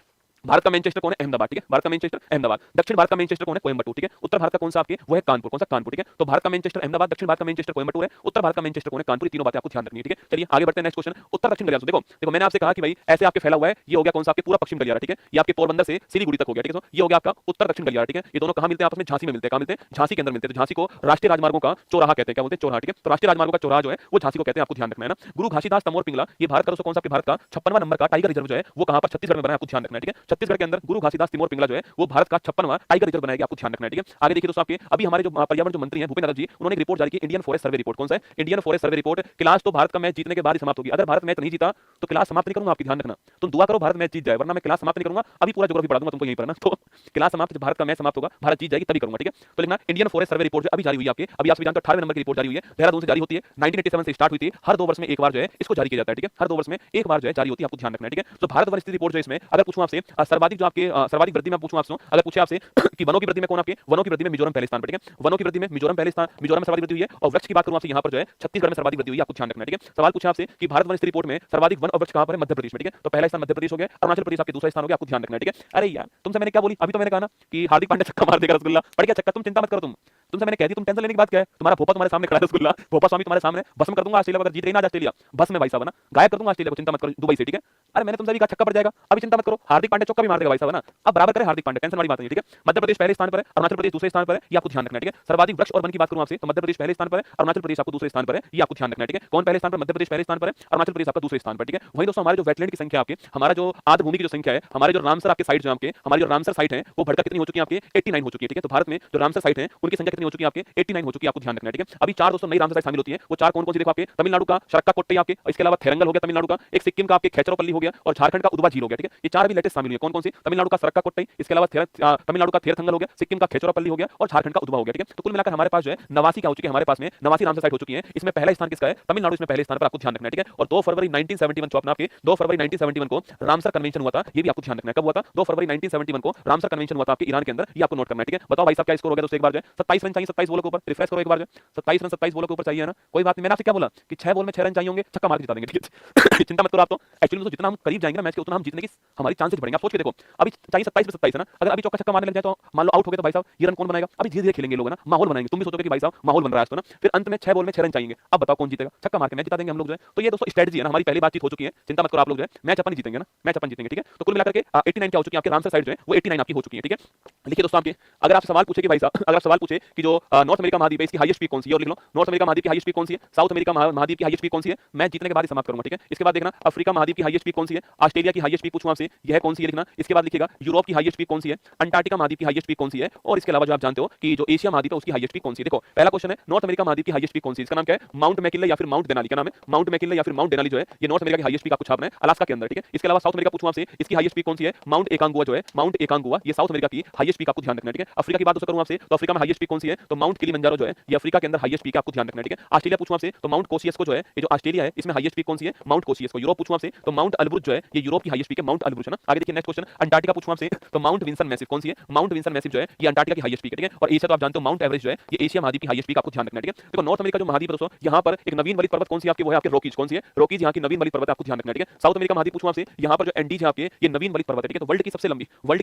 भारत का मैनचेस्टर कौन है? अहमदाबाद, ठीक है। भारत का मैनचेस्टर अहमदाबाद। दक्षिण भारत का मैनचेस्टर कौन है? कोयंबटूर, ठीक है। उत्तर भारत का कौन सा आपके? वो है कानपुर, कौन सा? कानपुर, ठीक है। तो भारत का मैनचेस्टर अहमदाबाद, दक्षिण भारत का मैनचेस्टर कोयंबटूर है, उत्तर भारत का मैनचेस्टर कौन है? कानपुर। तीनों बातें आपको ध्यान रखनी है, ठीक है। चलिए आगे बढ़ते हैं, नेक्स्ट क्वेश्चन, उत्तर दक्षिण गलियारा। देखो देखो मैंने आपसे कहा कि भाई ऐसे आपके फैला हुआ है, ये हो गया कौन सा? आपके पूरा पश्चिम गलियारा, ठीक है। ये आपके पोरबंदर से सिलीगुड़ी तक हो गया, ठीक है। ये हो गया आपका उत्तर दक्षिण गलियारा, ठीक है। ये दोनों कहां मिलते हैं? आपस में झांसी में मिलते हैं। कहां मिलते हैं? झांसी के अंदर मिलते हैं। तो झांसी को राष्ट्रीय राजमार्गों का चौराहा कहते हैं, क्या बोलते हैं? चौराहा, ठीक है। तो राष्ट्रीय राजमार्गों का चौराहा जो है वो झांसी को कहते हैं, आपको ध्यान रखना है ना। गुरु घासीदास तमोर पिंगला, ये भारत का दोस्तों कौन सा? आपके भारत का 56वां नंबर का टाइगर रिजर्व जो है वो कहां पर? छत्तीसगढ़ में बना है, आपको ध्यान रखना है, ठीक है। छत्तीसगढ़ के अंदर गुरु घासीदास तिमोर पिंगला जो है वो भारत का 56वां टाइगर रिजर्व बनाएगा, आपको ध्यान रखना है, ठीक है। आगे देखिए दोस्तों, आपके अभी हमारे जो पर्यावरण जो मंत्री हैं भूपेंद्र यादव जी, उन्होंने एक रिपोर्ट जारी की, इंडियन फॉरेस्ट सर्वे रिपोर्ट। कौन सा है? Indian forest survey report. Class तो भारत का मैच जीतने के बाद ही समाप्त होगी। अगर भारत मैच नहीं जीता तो क्लास समाप्त नहीं करूंगा, आपकी ध्यान रखना। तुम दुआ करो भारत मैच जीत जाए, वरना मैं क्लास समाप्त नहीं करूंगा। अभी पूरा ज्योग्राफी पढ़ा दूंगा तुमको यहीं पर ना। तो क्लास समाप्त, भारत का मैच समाप्त होगा, भारत जीत जाएगी तभी करूंगा, ठीक है। तो लिखना इंडियन फॉरेस्ट सर्वे रिपोर्ट अभी जारी हुई है आपके, अभी आप जानते हो 18वें नंबर की रिपोर्ट जारी हुई है, देहरादून से जारी होती है। 1987 से स्टार्ट हुई थी, हर 2 वर्ष में एक बार जो है इसको जारी किया जाता है, ठीक है। हर 2 वर्ष में एक बार जो है जारी होती है, आपको ध्यान रखना है, ठीक है। तो भारत वन स्थिति रिपोर्ट जो इसमें अगर पूछूं आपसे सर्वाधिक जो आपके सर्वाधिक वृद्धि में पूछूं आपसे, अगर पूछे आपसे कि वनों की वृद्धि में कौन? आपके वनों की वृद्धि में मिजोरम पहले स्थान पर, ठीक है। वनों की वृद्धि में मिजोरम पहले स्थान, मिजोरम में सर्वाधिक वृद्धि हुई है। और वृक्ष की बात करूं आपसे, यहां पर जो है छत्तीसगढ़ में सर्वाधिक वृद्धि हुई है, आपको ध्यान रखना है, ठीक है। सवाल पूछा आपसे कि भारत वन स्थिति रिपोर्ट में सर्वाधिक वन और वृक्ष कहां पर है? मध्य प्रदेश में, ठीक है। तो पहला स्थान मध्य प्रदेश हो गया, अरुणाचल प्रदेश आपके दूसरा स्थान हो गया, आपको ध्यान रखना है, ठीक है। अरे यार तुमसे मैंने क्या बोली? अभी तो मैंने कहा ना कि हार्दिक पांड्या छक्का मार देगा रसगुल्ला, पड़ गया छक्का, तुम चिंता मत करो। तुमसे मैंने कह दी, तुम टेंशन लेने की बात क्या है? तुम्हारा भोपा तुम्हारे सामने खड़ा है रसगुल्ला, भोपा स्वामी तुम्हारे सामने, भस्म कर दूंगा ऑस्ट्रेलिया अगर जीत रही ना आज ऑस्ट्रेलिया, बस में भाई साहब ना गायब कर दूंगा ऑस्ट्रेलिया को, चिंता मत करो, दुबई से, ठीक है। अरे मैंने तुमसे भी कहा छक्का पड़ जाएगा, अभी चिंता मत करो, हार्दिक पांड्या चौका भी मार देगा भाई साहब ना। अब बराबर करे हार्दिक पांड्या, टेंशन वाली बात नहीं, ठीक है। मध्य प्रदेश पहले स्थान पर है, अरुणाचल प्रदेश दूसरे स्थान पर है, ये आपको ध्यान रखना है, ठीक है। सर्वाधिक वृक्ष और वन की बात करूं आपसे तो मध्य प्रदेश पहले स्थान पर है, अरुणाचल प्रदेश आपको दूसरे स्थान पर है, ये आपको ध्यान रखना है, ठीक है। कौन पहले स्थान पर? मध्य प्रदेश पहले स्थान पर है, अरुणाचल प्रदेश आपका दूसरे स्थान पर, ठीक है। वही दोस्तों हमारे जो वेटलैंड की संख्या आपके, हमारा जो आर्द्र भूमि की जो संख्या है, हमारे जो रामसर आपके साइट जो आपके, हमारी जो रामसर साइट है वो बढ़कर कितनी हो चुकी है? आपके 89 हो चुकी है, ठीक है। तो भारत में जो रामसर साइट है उनकी संख्या कितनी हो चुकी है? आपके 89 हो चुकी है, आपको ध्यान रखना है, ठीक है। अभी 4 दोस्तों नई रामसर साइट शामिल होती है, वो 4 कौन कौन सी? देखो आपके तमिलनाडु का शरक्का कोट्टई आपके, इसके अलावा थेरंगल हो गया तमिलनाडु का, एक सिक्किम का आपके खेचरोपल्ली हो गया और झारखंड का उदवा झील हो गया, ठीक है। ये 4 भी लेटेस्ट शामिल हुई है, कौन कौन सी? तमिलनाडु का शरक्का कोट्टई, इसके अलावा तमिलनाडु का थेरथंगल हो गया, सिक्किम का खेचरोपल्ली हो गया और झारखंड का उदवा हो गया, ठीक है। तो कुल मिलाकर हमारे पास जो है 89 क्या हो चुकी है? हमारे पास में 89 रामसर साइट हो चुकी है। इसमें पहला स्थान किसका है? तमिलनाडु इसमें पहले स्थान पर, आपको ध्यान रखना है, ठीक है। और 2 फरवरी 1971 को अपना आपके 2 फरवरी 1971 को रामसर कन्वेंशन हुआ था, ये भी आपको ध्यान रखना है। कब हुआ था? 2 फरवरी 1971 को रामसर कन्वेंशन हुआ था आपके ईरान के अंदर, ये आपको नोट करना है, ठीक है। बताओ भाई साहब क्या स्कोर हो गया? दोस्तों एक बार जो है 27 रन चाहिए, 27 बॉलों के ऊपर, रिफ्रेश करो एक बार जो 27 रन 27 बॉलों के ऊपर चाहिए ना। कोई बात नहीं, मैंने आपसे क्या बोला कि 6 बॉल में 6 रन चाहिए होंगे, छक्का मार के जिता देंगे, ठीक है। चिंता मत करो आप तो। एक्चुअली जितना हम करीब जाएंगे ना मैच के, उतना हम जीतने की हमारी चांसेस बढ़ेंगे। आप सोच के देखो, अभी चाहिए 27 में 27 है ना, अगर अभी चौका छक्का मारने लग जाए तो मान लो आउट हो गए तो भाई साहब ये रन कौन बनाएगा? अभी धीरे धीरे खेलेंगे लोग ना, माहौल बनाएंगे। तुम भी सोचोगे कि भाई साहब माहौल बन रहा है तो ना, फिर अंत में 6 बॉल में 6 रन चाहिए। अब बताओ कौन जीतेगा? छक्का मार के मैच जिता देंगे हम लोग जो है। तो ये दोस्तों स्ट्रेटजी है ना, हमारी पहली बातचीत हो चुकी है, चिंता मत करो आप लोग जो है, मैच अपन जीतेंगे ना, मैच अपन जीतेंगे, ठीक है। तो कुल मिलाकर के 89 क्या हो चुकी है आपके रामसर साइड जो है वो 89 आपकी हो चुकी है, ठीक है। लिखिए दोस्तों आपके अगर आपसे सवाल पूछे कि भाई साहब, अगर आप सवाल पूछे कि जो नॉर्थ अमेरिका महाद्वीप है इसकी हाईएस्ट पीक कौन सी है, और लिख लो नॉर्थ अमेरिका महाद्वीप की हाईएस्ट पीक कौन सी है, साउथ अमेरिका महाद्वीप की हाईएस्ट पीक कौन सी है, मैं जीतने के बाद ही समाप्त करूंगा, ठीक है। इसके बाद देखना अफ्रीका महाद्वीप की हाईएस्ट पीक कौन सी है, ऑस्ट्रेलिया की हाईएस्ट पीक पूछूं आपसे, यह कौन सी है लिखना। इसके बाद लिखिएगा यूरोप की हाईएस्ट पीक कौन सी है, अंटार्कटिका महाद्वीप की हाईएस्ट पीक कौन सी है, और इसके अलावा जो आप जानते हो कि जो एशिया महाद्वीप है उसकी हाईएस्ट पीक कौन सी है। देखो पहला क्वेश्चन है नॉर्थ अमेरिका महाद्वीप की हाईएस्ट पीक कौन सी है, इसका नाम क्या है, माउंट मैकिनले या फिर माउंट देनाली। क्या नाम है, माउंट मैकिनले या फिर माउंट देनाली जो है ये नॉर्थ अमेरिका की हाईएस्ट पीक आपको छापना है अलास्का के अंदर, ठीक है। इसके अलावा साउथ अमेरिका पूछूं आपसे, इसकी हाईएस्ट पीक कौन सी है, माउंट एकांगुआ जो है, माउंट एकांगुआ ये साउथ अमेरिका की हाईएस्ट पीक आपको ध्यान रखना है, ठीक है। अफ्रीका की बात करूं आपसे तो अफ्रीका में हाईएस्ट पीक कौन सी है, तो माउंट किलिमंजारो जो है ये अफ्रीका के अंदर हाईएस्ट पीक आपको ध्यान रखना है, ठीक है। ऑस्ट्रेलिया पूछूं आपसे तो माउंट कोसियस जो है ये जो ऑस्ट्रेलिया है इसमें हाईएस्ट पीक कौन सी है, माउंट कोसियस को। यूरोप पूछूं आपसे तो माउंट अल्ब्रुज जो है ये यूरोप की हाईएस्ट पीक है, माउंट अल्ब्रुज है ना। आगे देखिए नेक्स्ट क्वेश्चन, अंटार्कटिका पूछूं आपसे तो माउंट विंसन मैसिव कौन सी है, माउंट विंसन मैसिव जो है ये अंटार्कटिका की हाईएस्ट पीक है, ठीक है। और एशिया तो आप जानते हो माउंट एवरेस्ट जो है ये एशिया महाद्वीप की हाईएस्ट पीक आपको ध्यान रखना है, ठीक है। देखो नॉर्थ अमेरिका जो महाद्वीप है दोस्तों यहाँ पर एक नवीन वलित पर्वत कौन सी है आपकी, वो है आपके रॉकीज, कौन सी है, रॉकीज यहाँ की नवीन वलित पर्वत आपको ध्यान रखना है, ठीक है। साउथ अमेरिका महाद्वीप पूछूं आपसे यहाँ पर जो एंडीज है आपके ये नवीन वलित पर्वत है, ठीक है। तो वर्ल्ड की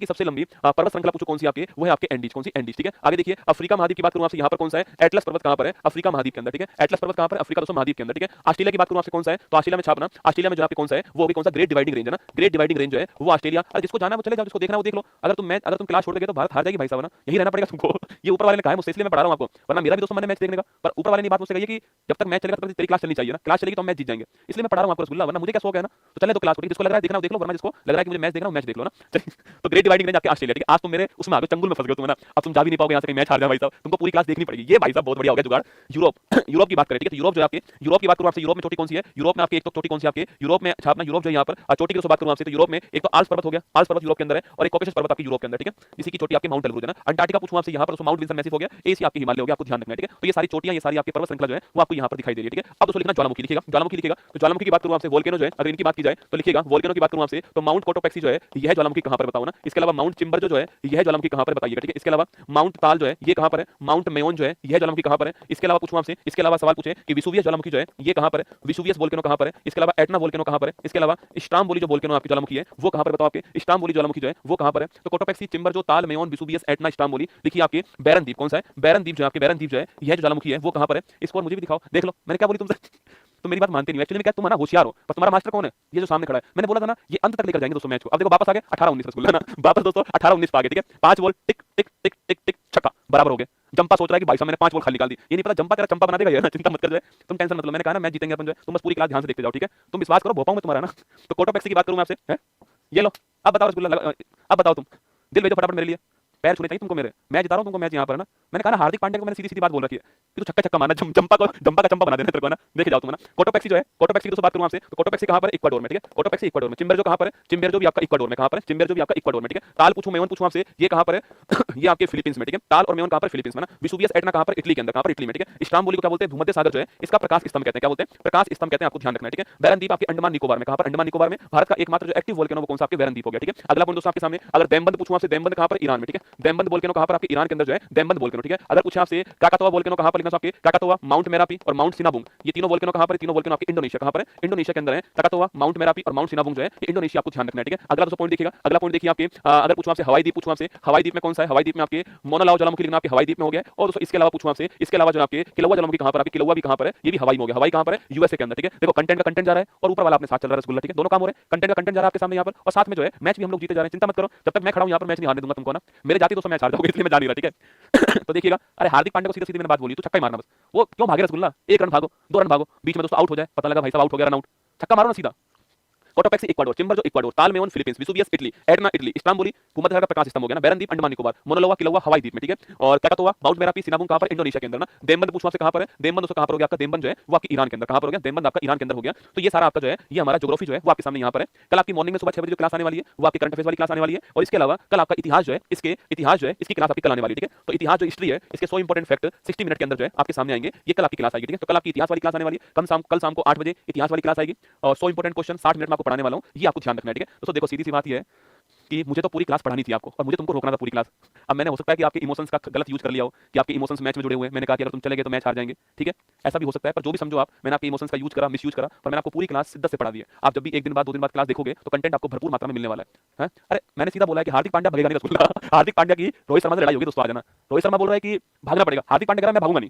सबसे लंबी पर्वत श्रृंखला पूछो कौन सी आपके, वो है आपके एंडीज, कौन सी, एंडीज, ठीक है। आगे देखिए अफ्रीका महाद्वीप की बात करूं आपसे यहाँ पर कौन सा है, एटलस पर्वत कहां पर है, अफ्रीका महाद्वीप के अंदर, ठीक है। एटलस पर्वत कहां पर है, अफ्रीका दोस्तों महाद्वीप के अंदर, ठीक है। ऑस्ट्रेलिया की बात करूं आपसे कौन सा है, तो ऑस्ट्रेलिया में छापना, ऑस्ट्रेलिया में जो आपके कौन सा है वो भी कौन सा, ग्रेट डिवाइडिंग रेंज है ना, ग्रेट डिवाइडिंग रेंज जो है वो ऑस्ट्रेलिया। अरे जिसको जाना है वो चले जाओ, जिसको देखना है वो देख लो। अगर तुम क्लास छोड़ के गए तो भारत हार जाएगी भाई साहब ना, यही रहना पड़ेगा तुमको। ये ऊपर वाले ने कहा है मुझसे, इसलिए मैं पढ़ा रहा हूं आपको, वरना मेरा भी दोस्तों मन है मैच देखने का, पर ऊपर वाले ने बात मुझसे कही है कि जब तक मैच चलेगा तब तक तेरी क्लास चलनी चाहिए ना, क्लास चलेगी तो मैच जीत जाएंगे, इसलिए मैं पढ़ा रहा हूं आपको रसगुल्ला, वरना मुझे क्या शौक है ना, तो चले तो क्लास, जिसको लग रहा है देखना देख लो, वरना जिसको लग रहा है कि मुझे मैच देखना मैच देख लो ना। तो ग्रेट डिवाइडिंग रेंज आपके ऑस्ट्रेलिया, ठीक है। आज तुम मेरे उसमें आ गए, चंगुल में फंस गए तुम ना, अब तुम जा भी नहीं पाओगे यहाँ से कहीं मैच हार जाए भाई साहब, तुमको पूरी क्लास देखनी पड़ेगी। ये भाई साहब बहुत बढ़िया हो गया जुगाड़। यूरोप यूरोप की बात करें, ठीक है। तो यूरोप जो आपके, यूरोप की बात करूं आपसे, यूरोप में चोटी कौन सी है, यूरोप में आपके एक तो चोटी कौन सी आपके यूरोप में छापना, यूरोप जो यहाँ पर चोटी की बात करूं आपसे तो यूरोप में एक तो आल्प्स पर्वत हो गया, आल्प्स पर्वत यूरोप के अंदर है, और एक कॉकेशस पर्वत आपके यूरोप के अंदर, ठीक है। इसी की चोटी आपके माउंट एल्ब्रुज है ना। अंटार्कटिका पूछूं आपसे यहाँ पर माउंट विंसन मैसिव हो गया, एशिया आपके हिमालय हो गया, आपको ध्यान रखना है, ठीक है। तो ये सारी चोटियां, ये सारी आपकी पर्वत श्रृंखला जो है वो आपको यहाँ पर दिखाई दे रही है, ठीक है। अब दोस्तों लिखना ज्वालामुखी, लिखेगा ज्वालामुखी, लिखेगा तो ज्वालामुखी की बात करूं आपसे, वोल्केनो जो है अगर इनकी बात की जाए तो लिखेगा वोल्केनो की बात करूं आपसे तो माउंट कोटोपेक्सी जो है यह ज्वालामुखी कहां पर बताओ ना। इसके अलावा माउंट चिम्बर जो है यह ज्वालामुखी कहां पर बताइएगा, ठीक है। इसके अलावा माउंट ताल जो है ये कहां पर है, माउंट मेयोन जो है यह ज्वालामुखी कहां पर है। इसके अलावा पूछूं आपसे, इसके अलावा सवाल पूछे कि विसुवियस ज्वालामुखी जो है ये कहां पर है, विसुवियस वोल्केनो कहां पर है। इसके अलावा एटना वोल्केनो कहां पर है। इसके अलावा स्ट्राम्बोली जो वोल्केनो आपकी ज्वालामुखी है वो कहां पर बताओ, आपके स्ट्राम्बोली ज्वालामुखी जो है वो कहां पर है। तो कोटोपेक्सी, चिम्बर जो, ताल, मेयोन, विसुवियस, एटना, स्ट्राम्बोली, लिखिए आपके बैरन द्वीप कौन सा है, बैरन द्वीप जो आपके बैरन द्वीप जो है यह जो ज्वालामुखी है वो कहां पर है। इसको और मुझे भी दिखाओ, देख लो मैंने क्या बोली तुमसे। तो मेरी बात मानते नहीं, एक्चुअली में क्या तुम ना होशियार हो, पर तुम्हारा मास्टर कौन है, ये जो सामने खड़ा है। मैंने बोला था ना ये अंत तक लेकर जाएंगे दोस्तों मैच को। अब देखो वापस आ गए 18-19 रसगुल्ला ना, वापस दोस्तों 18-19 पे आ गए, ठीक है। 5 बॉल टिक टिक टिक टिक टिक छक्का बराबर हो गए। जंपा सोच रहा है कि भाई साहब मैंने 5 बॉल खाली निकाल दी, ये नहीं पता जंपा तेरा चंपा बना देगा ये ना, चिंता मत कर, जो है तुम टेंशन मत लो। मैंने कहा ना मैच जीतेंगे अपन, जो है तुम बस पूरी क्लास ध्यान से देखते जाओ, ठीक है। तुम विश्वास करो भोपाओ में तुम्हारा ना। तो कोटोपेक्सी की बात करूं मैं आपसे, है ये लो। अब बताओ रसगुल्ला, अब बताओ तुम, दिल भेजो फटाफट मेरे लिए, पैर छूने चाहिए तुमको मेरे, मैं जिता रहा हूं तुमको मैच यहाँ पर ना। मैंने कहा ना हार्दिक पांड्या को मैंने सीधी सीधी बात बोल रखी है कि तू छक्का छक्का मारना, जंपा का चंपा बना देना तेरे को ना, देखे जाओ तुम ना। कोटोपेक्सी जो है, कोटोपेक्सी की तो बात करूं आपसे तो कोटोपेक्सी कहां पर है, इक्वाडोर में, ठीक है। कोटोपेक्सी इक्वाडोर में। चिम्बर जो कहां पर है, चिम्बर जो भी आपका इक्वाडोर में, कहां पर है चिम्बर जो भी आपका इक्वाडोर में, ठीक है। ताल पूछूं, मेयोन पूछूं आपसे ये कहां पर है, ये आपके फिलीपींस में, ठीक है। ताल और मेयोन कहां पर, फिलीपींस में ना। विसुवियस, एटना कहां पर, इटली के अंदर, कहां पर, इटली में, ठीक है। स्ट्राम्बोली को क्या बोलते हैं, भूमध्य सागर जो है इसका प्रकाश स्तंभ कहते हैं, क्या बोलते हैं, प्रकाश स्तंभ कहते हैं, आपको ध्यान रखना है, ठीक है। बैरन द्वीप आपके अंडमान निकोबार में, कहां पर, अंडमान निकोबार में। भारत का एकमात्र जो एक्टिव वोल्केनो वो कौन सा, आपके बैरन द्वीप हो गया, ठीक है। अगला पॉइंट दोस्तों आपके सामने, अगर देमबंद पूछूं आपसे, देमबंद कहां पर, ईरान में, ठीक है। देमबंद वोल्केनो कहां पर, आपके ईरान के अंदर जो है देमबंद वोल्केनो, ठीक है। अगर पूछे आपसे क्राकातोआ वोल्केनो कहां पर, लिखना आपके क्राकातोआ, माउंट मेरापी और माउंट सिनाबुंग, ये तीनों वोल्केनो कहां पर, तीनों वोल्केनो आपके इंडोनेशिया कहां पर है, इंडोनेशिया के अंदर है। क्राकातोआ, माउंट मेरापी और माउंट सिनाबुंग जो है ये इंडोनेशिया, आपको ध्यान रखना है, ठीक है। अगला दोस्तों पॉइंट देखिएगा, अगला पॉइंट देखिए आपके, अगर पूछूं आपसे हवाई द्वीप, पूछूं आपसे हवाई द्वीप में कौन सा है, हवाई द्वीप में आपके मोनालाओ ज्वालामुखी लिखना, आपके हवाई द्वीप में हो गया। और दोस्तों इसके अलावा पूछूं आपसे, इसके अलावा जो आपके किलौआ ज्वालामुखी कहां पर, आपके किलौआ भी कहां पर है, ये भी हवाई में हो गया, हवाई कहां पर है, यूएसए के अंदर, ठीक है। देखो कंटेंट का कंटेंट जा रहा है और ऊपर वाला अपने साथ चल रहा है रसगुल्ला, ठीक है। दोनों काम हो रहे हैं, कंटेंट का कंटेंट जा रहा है आपके सामने यहाँ पर, और साथ में जो है मैच भी हम लोग जीते जा रहे हैं। चिंता मत करो, जब तक मैं खड़ा हूं यहाँ पर मैच नहीं हारने दूंगा तुमको ना, मेरे जाती दोस्तों मैच हार जाओगे, इसलिए मैं जा नहीं रहा, ठीक है। तो देखिएगा, अरे हार्दिक पांड्या को सीधे सीधे मैंने बात बोली, तो छक्का ही मारना बस, वो क्यों भागे रसगुल्ला, 1 रन भागो, 2 रन भागो, बीच में दोस्तों आउट हो जाए, पता लगा भाई साहब आउट हो गया, रन आउट, छक्का मारो ना सीधा। कोटोपेक्सी इक्वाडोर, चिम्बर जो इक्वाडोर, ताल Mayon Philippines, Vesuvius Italy, Etna Italy, Stromboli भूमध्य सागर का प्रकाश स्तंभ हो गया ना, बैरन द्वीप अंडमान निकोबार, मोनालोआ किलौआ हवाई द्वीप में, ठीक है। और क्राकातोआ, माउंट मेरापी, सिनाबुंग कहां पर, इंडोनेशिया के अंदर ना। देमबंद पूछूं आपसे कहां पर है, देमबंद दोस्तों कहां पर हो गया आपका, देमबंद जो है वो आपकी ईरान के अंदर, कहां पर हो गया, देमबंद आपका ईरान के अंदर हो गया। तो ये सारा आपका जो है ये हमारा ज्योग्राफी जो है वो आपके सामने यहाँ पर है। कल आपकी मॉर्निंग में सुबह 6 बजे जो क्लास आने वाली है वो आपकी करंट अफेयर्स वाली क्लास आने वाली है, और इसके अलावा कल आपका इतिहास जो है, इसके इतिहास जो है इसकी क्लास आपकी कल आने वाली है, ठीक है। तो इतिहास जो हिस्ट्री है इसके 100 इंपॉर्टेंट फैक्ट 60 मिनट के अंदर जो है आपके सामने आएंगे, ये कल आपकी क्लास आएगी, ठीक है। तो कल आपकी इतिहास वाली क्लास आने वाली है, कल शाम को 8 बजे इतिहास वाली क्लास आएगी, और 100 इंपॉर्टेंट क्वेश्चन 60 मिनट में आपको पढ़ाने वाला हूं, ये आपको ध्यान रखना है, ठीक है। तो देखो सीधी सी बात ये है कि मुझे तो पूरी क्लास पढ़ानी थी आपको और मुझे तुमको रोकना था पूरी क्लास। अब मैंने हो सकता है कि आपके इमोशंस का गलत यूज कर लिया हो, कि आपके इमोशंस मैच में जुड़े हुए हैं, मैंने कहा कि अगर तुम चले गए तो मैच हार जाएंगे, ठीक है, ऐसा भी हो सकता है। पर जो भी समझो आप, मैंने आपके इमोशंस का यूज करा, मिसयूज करा, पर मैंने आपको पूरी क्लास शिद्दत से पढ़ा दी है। आप जब भी 1 दिन बाद 2 दिन बाद क्लास देखोगे तो कंटेंट आपको भरपूर मात्रा में मिलने वाला है। अरे मैंने सीधा बोला है कि हार्दिक पांड्या भगेगा नहीं रसगुल्ला, हार्दिक पांड्या की रोहित शर्मा से लड़ाई होगी दोस्तों, आ जाना। रोहित शर्मा बोल रहा है कि भागना पड़ेगा, हार्दिक पांड्या कह रहा है मैं भागूंगा नहीं,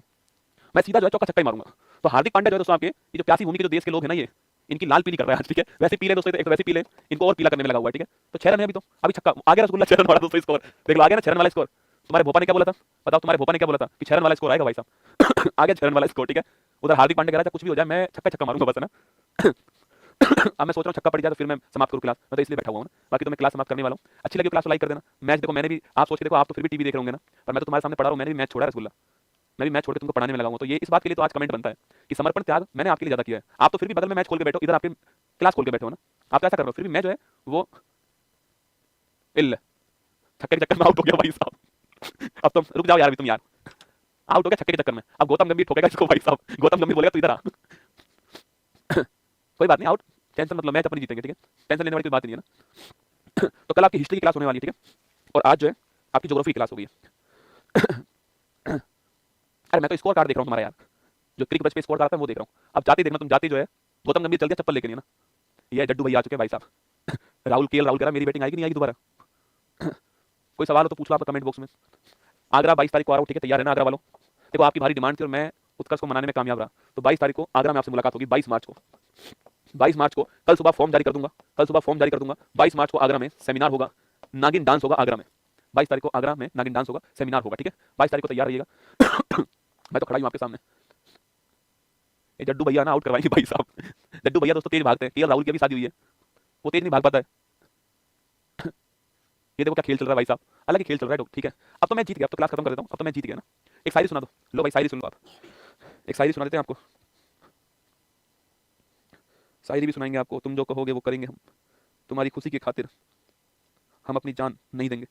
मैं सीधा जो है चौका छक्का ही मारूंगा। तो हार्दिक पांड्या जो है दोस्तों आपके ये जो प्यासी भूमि के जो देश के लोग हैं ना, ये इनकी लाल पीली कर रहा है आज, ठीक है। वैसे पीले दोस्तों, एक तो वैसे पीले, इनको और पीला करने में लगा हुआ है, ठीक है। तो 6 रन है अभी, तो अभी छक्का आ गया रसगुल्ला, 6 रन वाला दोस्तों स्कोर देख लो, आ गया ना 6 रन वाला स्कोर। तुम्हारे भोपा ने क्या बोला था? बताओ तुम्हारे भोपा ने क्या बोला था कि 6 रन वाला स्कोर आएगा भाई साहब। आ गया 6 रन वाला स्कोर, ठीक है। उधर हार्दिक पांड्या कह रहा था कुछ भी हो जाए मैं छक्का छक्का मारूंगा बस, है ना। अब मैं सोच रहा हूँ छक्का पड़ जाए तो फिर मैं समाप्त करूँ क्लास, मैं तो इसलिए बैठा हुआ हूँ ना। बाकी तो मैं क्लास समाप्त करने वाला हूँ। अच्छी लगी क्लास तो लाइक कर देना। मैच देखो, मैंने भी, आप सोच के देखो, आप तो फिर भी टीवी देख रहे होंगे ना, पर मैं तो तुम्हारे सामने पढ़ा रहा हूँ। मैंने भी मैच छोड़ा है रसगुल्ला, मैं भी मैच छोड़ के तुमको पढ़ाने में लगा हूँ। तो ये इस बात के लिए तो आज कमेंट बनता है कि समर्पण त्याग मैंने आपके लिए ज्यादा किया है। आप तो फिर भी बगल में मैच खोल के बैठो, इधर आपके क्लास खोल के बैठो ना। आप तो ऐसा कर रहे हो, फिर भी मैं जो है वो इल छक्के के चक्कर में आउट हो गया भाई साहब। अब तुम रुक जाओ यार, भी तुम यार आउट हो गया छक्के के चक्कर में। अब गौतम गंभीर ठोकेगा इसको भाई साहब। गौतम गंभीर बोलेगा तू इधर आ। कोई बात नहीं, आउट, टेंशन मतलब मैच अपनी जीतेंगे, ठीक है। टेंशन लेने वाली कोई बात नहीं है ना। तो कल आपकी हिस्ट्री की क्लास होने वाली है, ठीक है। और आज जो है आपकी ज्योग्राफी की क्लास हो गई है। अरे मैं तो स्कोर कार्ड देख रहा हूँ तुम्हारा यार, जो क्रिक बच पे स्कोर कार्ड आता है वो देख रहा हूँ। अब जाते देखना, तुम जाते जो है गौतम गंभीर चल दिया चप्पल लेके, नहीं ना। ये जड्डू भैया आ चुके हैं भाई साहब। राहुल राहुल कह रहा मेरी बैटिंग आएगी नहीं आएगी दोबारा। कोई सवाल हो तो पूछ लो आप कमेंट बॉक्स में। आगरा 22 तारीख को आ रहा हूँ, ठीक है। तैयार है ना आगरा वालों? देखो आपकी भारी डिमांड थी और मैं उत्कर्ष को मनाने में कामयाब रहा। तो 22 तारीख को आगरा में आपसे मुलाकात होगी। 22 मार्च को, 22 मार्च को कल सुबह फॉर्म जारी कर दूंगा। कल सुबह फॉर्म जारी कर दूंगा। 22 मार्च को आगरा में सेमिनार होगा, नागिन डांस होगा आगरा में। 22 तारीख को आगरा में नागिन डांस होगा, सेमिनार होगा, ठीक है। 22 तारीख को तैयार रहिएगा। मैं तो खड़ा हूँ आपके सामने। ये जड्डू भैया ना आउट करवाएंगे भाई साहब। जड्डू भैया दोस्तों तेज भागते हैं। केएल राहुल की भी शादी हुई है, वो तेज नहीं भाग पाता है। ये देखो क्या खेल चल रहा है भाई साहब, अलग ही खेल चल रहा है, ठीक है। अब तो मैं जीत गया, अब तो क्लास खत्म कर देता हूँ। अब तो मैं जीत गया ना। एक शायरी सुना दो, लो भाई शायरी सुन लो आप। एक शायरी सुना देते हैं आपको, शायरी भी सुनाएंगे आपको। तुम जो कहोगे वो करेंगे हम, तुम्हारी खुशी की खातिर हम अपनी जान नहीं देंगे।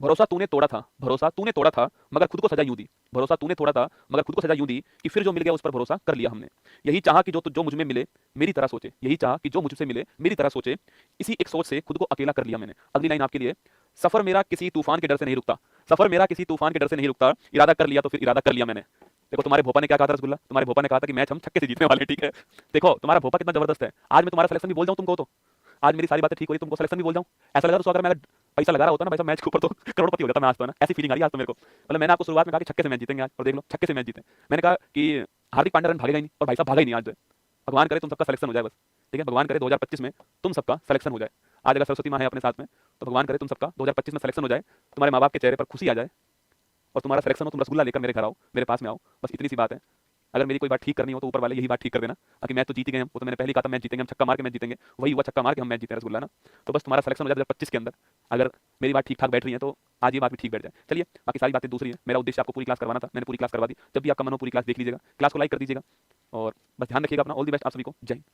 भरोसा तूने तोड़ा था, भरोसा तूने तोड़ा था, मगर खुद को सजा यूं दी। भरोसा तूने तोड़ा था मगर खुद को सजा यूं दी कि फिर जो मिल गया उस पर भरोसा कर लिया हमने। यही चाहा कि जो मुझ में मिले मेरी तरह सोचे, यही चाहा कि जो मुझसे मिले मेरी तरह सोचे, इसी एक सोच से खुद को अकेला कर लिया मैंने। अगली लाइन आपके लिए। सफर मेरा किसी तूफान के डर से नहीं रुकता, सफर मेरा किसी तूफान के डर से नहीं रुकता, इरादा कर लिया तो फिर इरादा कर लिया मैंने। देखो तुम्हारे भोपा ने क्या कहा था रसगुल्ला, तुम्हारे भोपा ने कहा था कि मैच हम छक्के से जीतने वाले, ठीक है। देखो तुम्हारा भोपा कितना जबरदस्त है। आज मैं तुम्हारा सिलेक्शन भी बोल जाऊं तुमको, तो आज मेरी सारी बातें ठीक हो रही, तुमको सिलेक्शन भी बोल जाऊं, ऐसा लगा तो अगर मैं पैसा लगा रहा होता ना भाई साहब मैच के ऊपर, तो करोड़पति हो जाता मैं आज तो, ना। ऐसी फीलिंग आ रही है आज तो मेरे को। मतलब मैंने आपको शुरुआत में कहा कि छक्के से मैच जीतेंगे आज, और देख लो छक्के से मैच जीते। मैंने कहा कि हार्दिक पांड्या रन भागेगा ही नहीं, और भाई साहब भागा ही नहीं आज। भगवान करे तुम सबका सिलेक्शन हो जाए बस, ठीक है। भगवान करे 2025 में तुम सबका सिलेक्शन हो जाए। आज अगर सरस्वती माँ है अपने साथ में, तो भगवान करे तुम सबका 2025 में सिलेक्शन हो जाए, तुम्हारे माँ बाप के चेहरे पर खुशी आ जाए, और तुम्हारा सिलेक्शन हो, तुम रसगुल्ला लेकर मेरे घर आओ, मेरे पास में आओ, बस इतनी सी बात है। अगर मेरी कोई बात ठीक करनी हो तो ऊपर वाले यही बात ठीक कर देना। बाकी मैच तो जीत गए हम, वो तो मैंने पहले कहा था मैच जीतेंगे हम, छक्का मार के मैच जीतेंगे, वही हुआ, छक्का मार के हम मैच जीते रसगुल्ला ना। तो बस तुम्हारा सिलेक्शन हो जाए 2025 के अंदर। अगर मेरी बात ठीक ठाक बैठ रही है तो आज ये बात भी ठीक बैठ जाए। चलिए बाकी सारी बातें दूसरी है, मेरा उद्देश्य आपको पूरी क्लास करवाना था, मैंने पूरी क्लास करवा दी। जब भी आपका मन हो पूरी क्लास देख लीजिएगा, क्लास को लाइक कर दीजिएगा, और बस ध्यान रखिएगा अपना। ऑल द बेस्ट आप सभी को, जय हिंद।